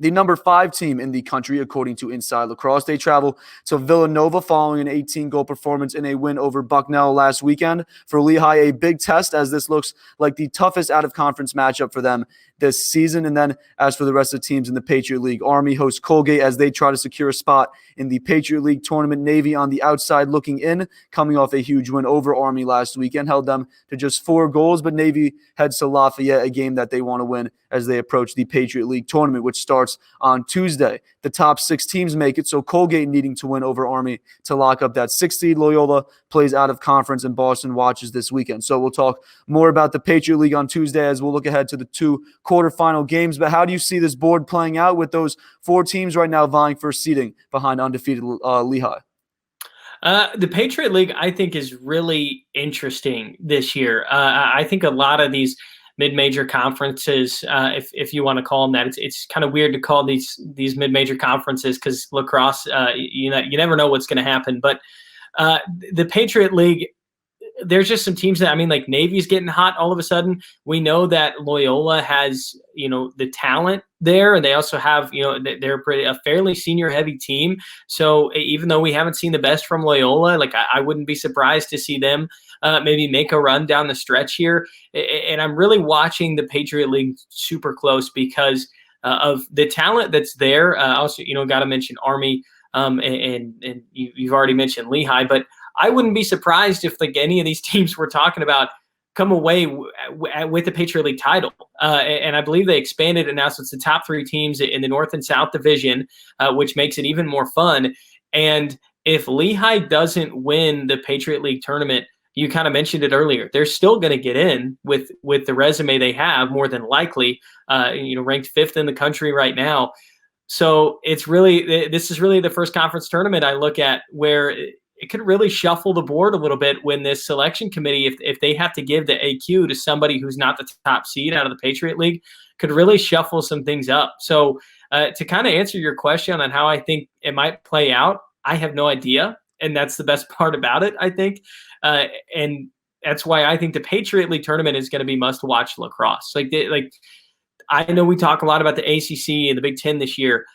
the number 5 team in the country, according to Inside Lacrosse. They travel to Villanova following an 18-goal performance in a win over Bucknell last weekend. For Lehigh, a big test, as this looks like the toughest out-of-conference matchup for them this season. And then as for the rest of the teams in the Patriot League, Army hosts Colgate as they try to secure a spot in the Patriot League tournament. Navy on the outside looking in, coming off a huge win over Army last weekend, held them to just 4 goals, but Navy heads to Lafayette, a game that they want to win as they approach the Patriot League tournament, which starts on Tuesday. The top 6 teams make it, so Colgate needing to win over Army to lock up that 6th seed. Loyola plays out of conference, and Boston watches this weekend. So we'll talk more about the Patriot League on Tuesday as we'll look ahead to the 2 quarterfinal games. But how do you see this board playing out with those 4 teams right now vying for seeding behind undefeated Lehigh? The Patriot League, I think, is really interesting this year. I think a lot of these mid-major conferences, if you want to call them that, it's kind of weird to call these mid-major conferences because lacrosse, you never know what's going to happen. But the Patriot League, there's just some teams that, I mean, like Navy's getting hot all of a sudden. We know that Loyola has, the talent there, and they also have, they're a fairly senior heavy team. So even though we haven't seen the best from Loyola, like I wouldn't be surprised to see them maybe make a run down the stretch here. And I'm really watching the Patriot League super close because of the talent that's there. Also, got to mention Army, and you've already mentioned Lehigh, but I wouldn't be surprised if like any of these teams we're talking about come away with the Patriot League title. And I believe they expanded it now, so it's the top 3 teams in the North and South Division, which makes it even more fun. And if Lehigh doesn't win the Patriot League tournament, you kind of mentioned it earlier, they're still going to get in with the resume they have, more than likely, ranked 5th in the country right now. So this is really the first conference tournament I look at where it could really shuffle the board a little bit when this selection committee, if they have to give the AQ to somebody who's not the top seed out of the Patriot League, could really shuffle some things up. So to kind of answer your question on how I think it might play out, I have no idea. And that's the best part about it, I think. And that's why I think the Patriot League tournament is going to be must-watch lacrosse. I know we talk a lot about the ACC and the Big Ten this year,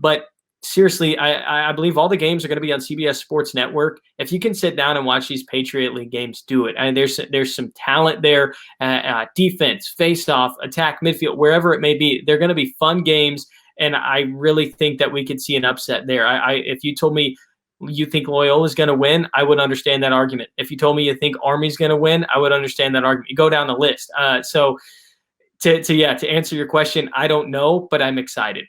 but seriously, I believe all the games are going to be on CBS Sports Network. If you can sit down and watch these Patriot League games, do it. And there's some talent there, defense, face-off, attack, midfield, wherever it may be. They're going to be fun games, and I really think that we could see an upset there. If you told me you think Loyola is going to win, I would understand that argument. If you told me you think Army's going to win, I would understand that argument. You go down the list. So to answer your question, I don't know, but I'm excited.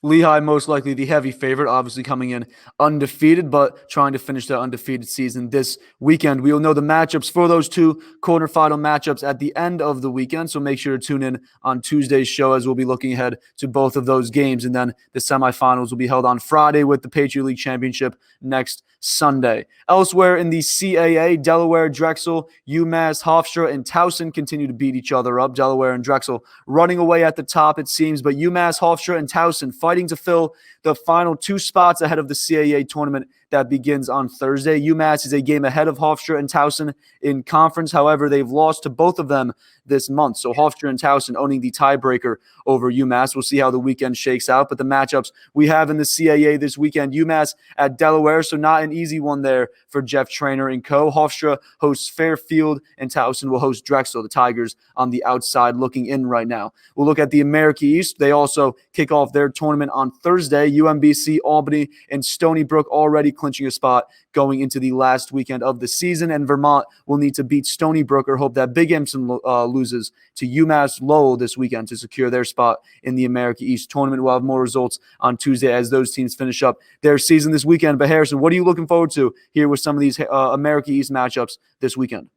Lehigh most likely the heavy favorite, obviously coming in undefeated, but trying to finish their undefeated season this weekend. We will know the matchups for those 2 quarterfinal matchups at the end of the weekend, so make sure to tune in on Tuesday's show as we'll be looking ahead to both of those games. And then the semifinals will be held on Friday with the Patriot League Championship next Sunday. Elsewhere in the CAA, Delaware, Drexel, UMass, Hofstra, and Towson continue to beat each other up. Delaware and Drexel running away at the top, it seems, but UMass, Hofstra, and Towson fighting to fill the final 2 spots ahead of the CAA tournament that begins on Thursday. UMass is a game ahead of Hofstra and Towson in conference. However, they've lost to both of them this month. So Hofstra and Towson owning the tiebreaker over UMass. We'll see how the weekend shakes out. But the matchups we have in the CAA this weekend, UMass at Delaware, so not an easy one there for Jeff Trainer and co. Hofstra hosts Fairfield, and Towson will host Drexel. The Tigers on the outside looking in right now. We'll look at the America East. They also kick off their tournament on Thursday. UMBC, Albany, and Stony Brook already clinching a spot going into the last weekend of the season. And Vermont will need to beat Stony Brook or hope that Big Emerson loses to UMass Lowell this weekend to secure their spot in the America East tournament. We'll have more results on Tuesday as those teams finish up their season this weekend. But Harrison, what are you looking forward to here with some of these America East matchups this weekend?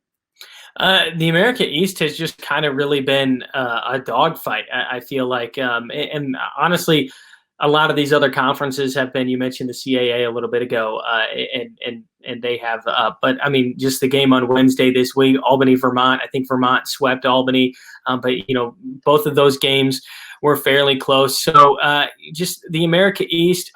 The America East has just kind of really been a dogfight, I feel like. And honestly, a lot of these other conferences have been, you mentioned the CAA a little bit ago, and they have, but I mean, just the game on Wednesday this week, Albany, Vermont, I think Vermont swept Albany, but, both of those games were fairly close. So just the America East,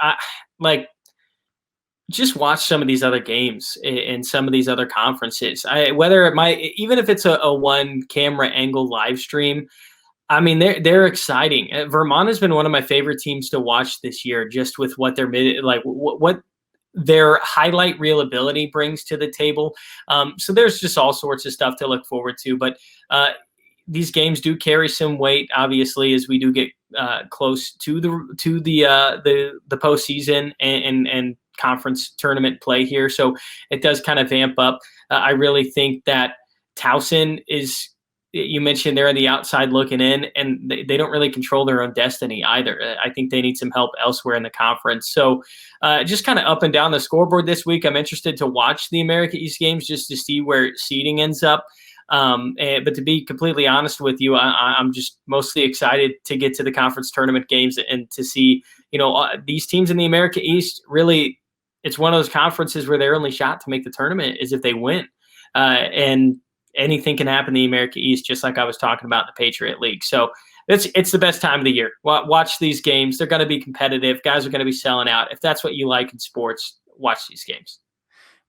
just watch some of these other games in some of these other conferences. Even if it's a one camera angle live stream, I mean, they're exciting. Vermont has been one of my favorite teams to watch this year, just with what what their highlight reel ability brings to the table. So there's just all sorts of stuff to look forward to. But these games do carry some weight, obviously, as we do get close to the postseason and conference tournament play here. So it does kind of vamp up. I really think that Towson is, you mentioned they're on the outside looking in, and they don't really control their own destiny either. I think they need some help elsewhere in the conference. So just kind of up and down the scoreboard this week, I'm interested to watch the America East games just to see where seeding ends up. But to be completely honest with you, I'm just mostly excited to get to the conference tournament games and to see, these teams in the America East. Really, it's one of those conferences where their only shot to make the tournament is if they win. And anything can happen in the America East, just like I was talking about in the Patriot League. So it's the best time of the year. Watch these games. They're going to be competitive. Guys are going to be selling out. If that's what you like in sports, watch these games.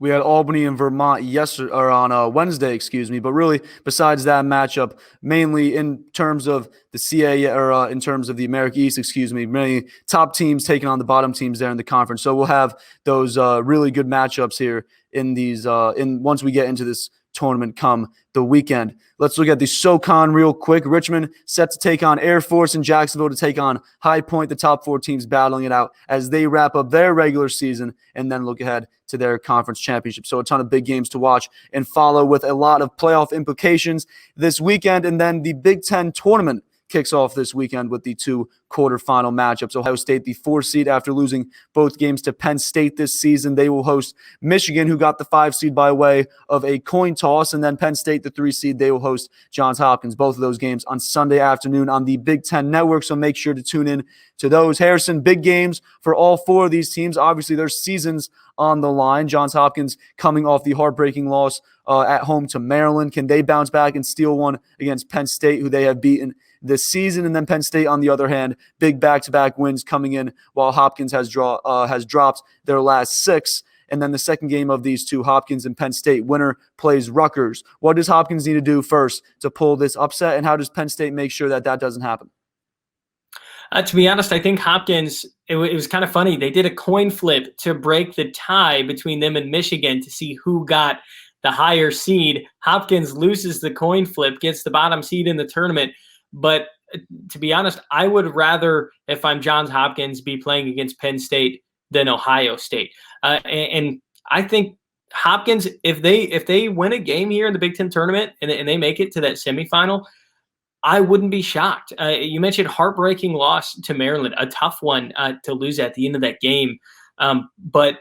We had Albany and Vermont on Wednesday, but really besides that matchup, mainly in terms of the CAA or in terms of the America East, many top teams taking on the bottom teams there in the conference. So we'll have those really good matchups here in these once we get into this tournament come the weekend. Let's look at the SoCon real quick. Richmond set to take on Air Force and Jacksonville to take on High Point, the top four teams battling it out as they wrap up their regular season and then look ahead to their conference championship. So a ton of big games to watch and follow with a lot of playoff implications this weekend. And then the Big Ten tournament kicks off this weekend with the two quarterfinal matchups. Ohio State, the 4 seed after losing both games to Penn State this season. They will host Michigan, who got the 5 seed by way of a coin toss. And then Penn State, the 3 seed, they will host Johns Hopkins. Both of those games on Sunday afternoon on the Big Ten Network. So make sure to tune in to those. Harrison, big games for all 4 of these teams. Obviously, their seasons on the line. Johns Hopkins coming off the heartbreaking loss at home to Maryland. Can they bounce back and steal one against Penn State, who they have beaten this season? And then Penn State, on the other hand, big back-to-back wins coming in while Hopkins has dropped their last 6. And then the second game of these two, Hopkins and Penn State, winner plays Rutgers. What does Hopkins need to do first to pull this upset, and how does Penn State make sure that doesn't happen? To be honest, I think Hopkins, it was kind of funny. They did a coin flip to break the tie between them and Michigan to see who got the higher seed. Hopkins loses the coin flip, gets the bottom seed in the tournament. But to be honest, I would rather, if I'm Johns Hopkins, be playing against Penn State than Ohio State. And I think Hopkins, if they win a game here in the Big Ten tournament and they make it to that semifinal, I wouldn't be shocked. You mentioned heartbreaking loss to Maryland, a tough one to lose at the end of that game. But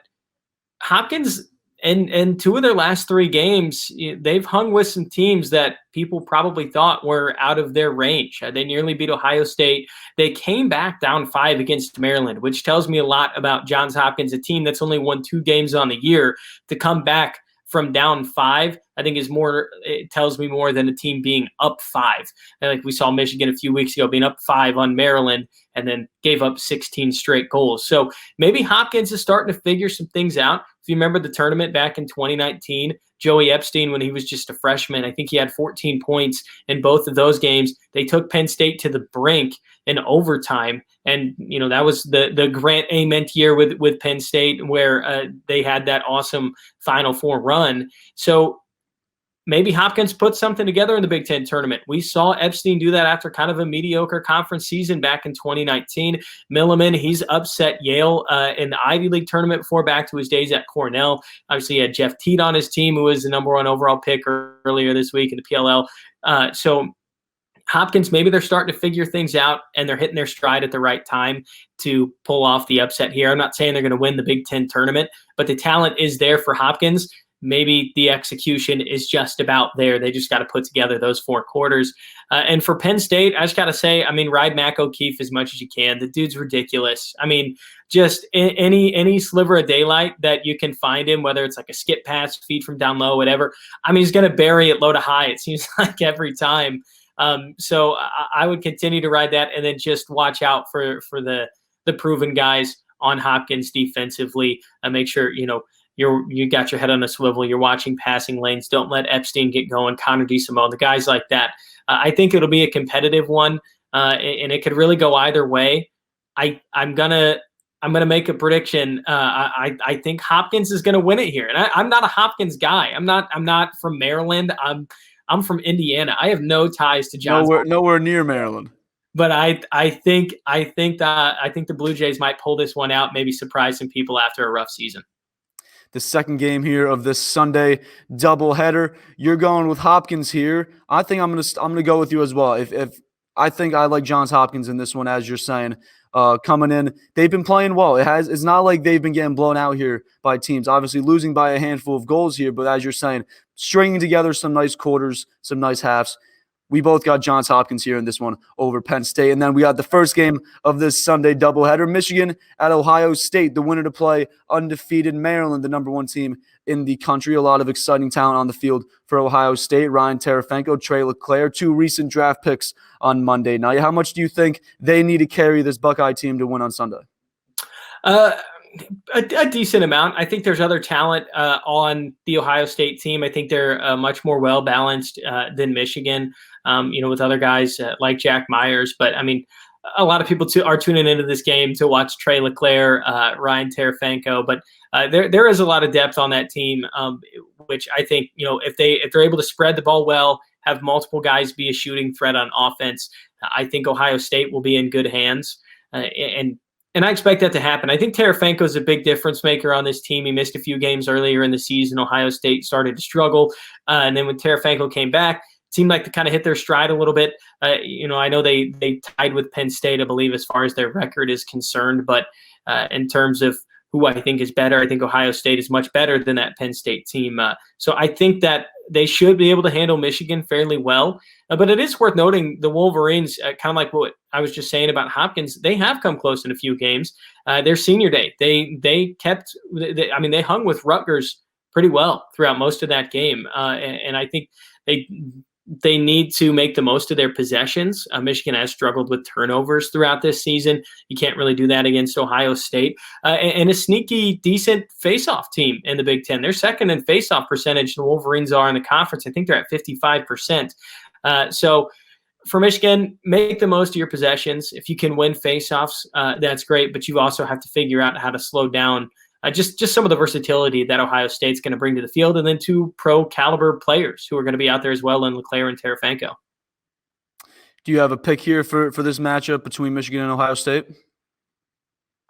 Hopkins, and 2 of their last 3 games, they've hung with some teams that people probably thought were out of their range. They nearly beat Ohio State. They came back down 5 against Maryland, which tells me a lot about Johns Hopkins, a team that's only won 2 games on the year. To come back from down 5, I think it tells me more than a team being up 5. And like we saw Michigan a few weeks ago being up 5 on Maryland and then gave up 16 straight goals. So maybe Hopkins is starting to figure some things out. If you remember the tournament back in 2019, Joey Epstein, when he was just a freshman, I think he had 14 points in both of those games. They took Penn State to the brink in overtime. And, that was the Grant Ament year with Penn State where they had that awesome Final Four run. So maybe Hopkins puts something together in the Big Ten tournament. We saw Epstein do that after kind of a mediocre conference season back in 2019. Milliman, he's upset Yale in the Ivy League tournament before, back to his days at Cornell. Obviously, he had Jeff Teat on his team, who was the number 1 overall pick earlier this week in the PLL. So Hopkins, maybe they're starting to figure things out and they're hitting their stride at the right time to pull off the upset here. I'm not saying they're going to win the Big Ten tournament, but the talent is there for Hopkins. Maybe the execution is just about there. They just got to put together those 4 quarters. And for Penn State, I just got to say, I mean, ride Mac O'Keefe as much as you can. The dude's ridiculous. I mean, just any sliver of daylight that you can find him, whether it's like a skip pass, feed from down low, whatever. I mean, he's going to bury it low to high, it seems like, every time. So I would continue to ride that, and then just watch out for the proven guys on Hopkins defensively. Make sure, you got your head on a swivel. You're watching passing lanes. Don't let Epstein get going. Connor DeSimone, the guys like that. I think it'll be a competitive one, and it could really go either way. I'm gonna make a prediction. I think Hopkins is gonna win it here, and I'm not a Hopkins guy. I'm not from Maryland. I'm from Indiana. I have no ties to Johns. Nowhere near Maryland. But I think the Blue Jays might pull this one out, maybe surprise some people after a rough season. The second game here of this Sunday doubleheader. You're going with Hopkins here. I think I'm gonna go with you as well. If I think I like Johns Hopkins in this one, as you're saying. Coming in, they've been playing well. It's not like they've been getting blown out here by teams. Obviously, losing by a handful of goals here, but as you're saying, stringing together some nice quarters, some nice halves. We both got Johns Hopkins here in this one over Penn State. And then we got the first game of this Sunday doubleheader, Michigan at Ohio State, the winner to play undefeated Maryland, the number 1 team in the country. A lot of exciting talent on the field for Ohio State. Ryan Tarafenko, Trey LeClaire, 2 recent draft picks on Monday night. How much do you think they need to carry this Buckeye team to win on Sunday? A decent amount. I think there's other talent on the Ohio State team. I think they're much more well-balanced than Michigan, with other guys like Jack Myers. But, I mean, a lot of people are tuning into this game to watch Trey LeClaire, Ryan Tarafenko. But there is a lot of depth on that team, which I think, if they're able to spread the ball well, have multiple guys be a shooting threat on offense, I think Ohio State will be in good hands. And I expect that to happen. I think Tarafenko is a big difference maker on this team. He missed a few games earlier in the season. Ohio State started to struggle. And then when Tarafenko came back, it seemed like they kind of hit their stride a little bit. I know they tied with Penn State, I believe, as far as their record is concerned. But in terms of who I think is better, I think Ohio State is much better than that Penn State team. So I think that they should be able to handle Michigan fairly well. But it is worth noting the Wolverines, kind of like what I was just saying about Hopkins, they have come close in a few games. Their senior day, they hung with Rutgers pretty well throughout most of that game. And I think they need to make the most of their possessions. Michigan has struggled with turnovers throughout this season. You can't really do that against Ohio State. And a sneaky, decent face-off team in the Big Ten. They're second in face-off percentage. The Wolverines are in the conference. I think they're at 55%. So for Michigan, make the most of your possessions. If you can win face-offs, that's great. But you also have to figure out how to slow down just some of the versatility that Ohio State's going to bring to the field, and then 2 pro-caliber players who are going to be out there as well in LeClaire and Tarafenko. Do you have a pick here for this matchup between Michigan and Ohio State?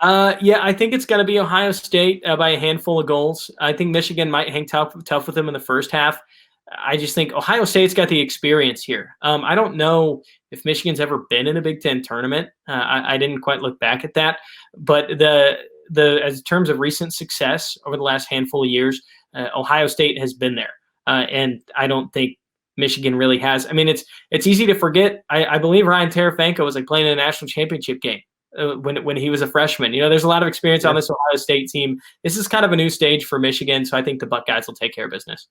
Yeah, I think it's going to be Ohio State by a handful of goals. I think Michigan might hang tough with them in the first half. I just think Ohio State's got the experience here. I don't know if Michigan's ever been in a Big Ten tournament. I didn't quite look back at that, but as in terms of recent success over the last handful of years, Ohio State has been there, and I don't think Michigan really has. I mean, it's easy to forget. I believe Ryan Tarafenko was playing in a national championship game when he was a freshman. There's a lot of experience on this Ohio State team. This is kind of a new stage for Michigan, so I think the Buckeyes will take care of business.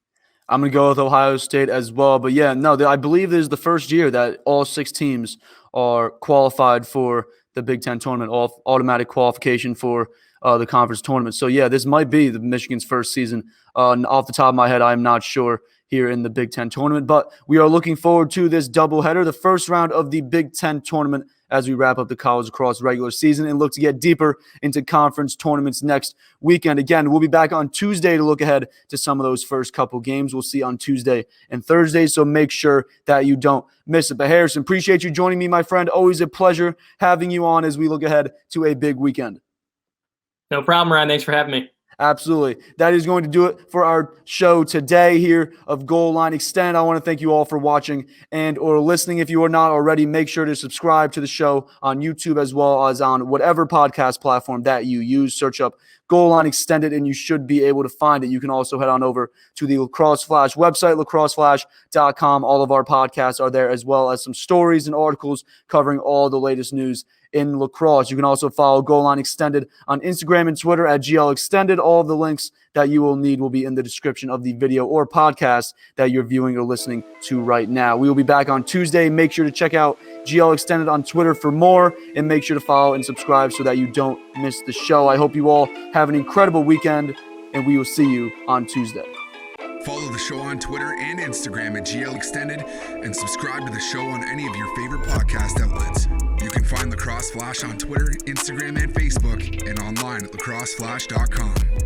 I'm going to go with Ohio State as well. But, yeah, no, I believe this is the first year that all 6 teams are qualified for the Big Ten tournament, automatic qualification for the conference tournament. So, yeah, this might be the Michigan's first season. Off the top of my head, I'm not sure here in the Big Ten tournament. But we are looking forward to this doubleheader, the first round of the Big Ten tournament, as we wrap up the college lacrosse regular season and look to get deeper into conference tournaments next weekend. Again, we'll be back on Tuesday to look ahead to some of those first couple games we'll see on Tuesday and Thursday, so make sure that you don't miss it. But Harrison, appreciate you joining me, my friend. Always a pleasure having you on as we look ahead to a big weekend. No problem, Ryan. Thanks for having me. Absolutely. That is going to do it for our show today here of Goal Line Extended. I want to thank you all for watching and or listening. If you are not already, make sure to subscribe to the show on YouTube as well as on whatever podcast platform that you use. Search up Goal Line Extended and you should be able to find it. You can also head on over to the Lacrosse Flash website, lacrosseflash.com. All of our podcasts are there, as well as some stories and articles covering all the latest news in lacrosse. You can also follow Goal Line Extended on Instagram and Twitter at GL Extended. All of the links that you will need will be in the description of the video or podcast that you're viewing or listening to right now. We will be back on Tuesday. Make sure to check out GL Extended on Twitter for more, and make sure to follow and subscribe so that you don't miss the show. I hope you all have an incredible weekend, and we will see you on Tuesday. Follow the show on Twitter and Instagram at GL Extended, and subscribe to the show on any of your favorite podcast outlets. You can find Lacrosse Flash on Twitter, Instagram, and Facebook, and online at lacrosseflash.com.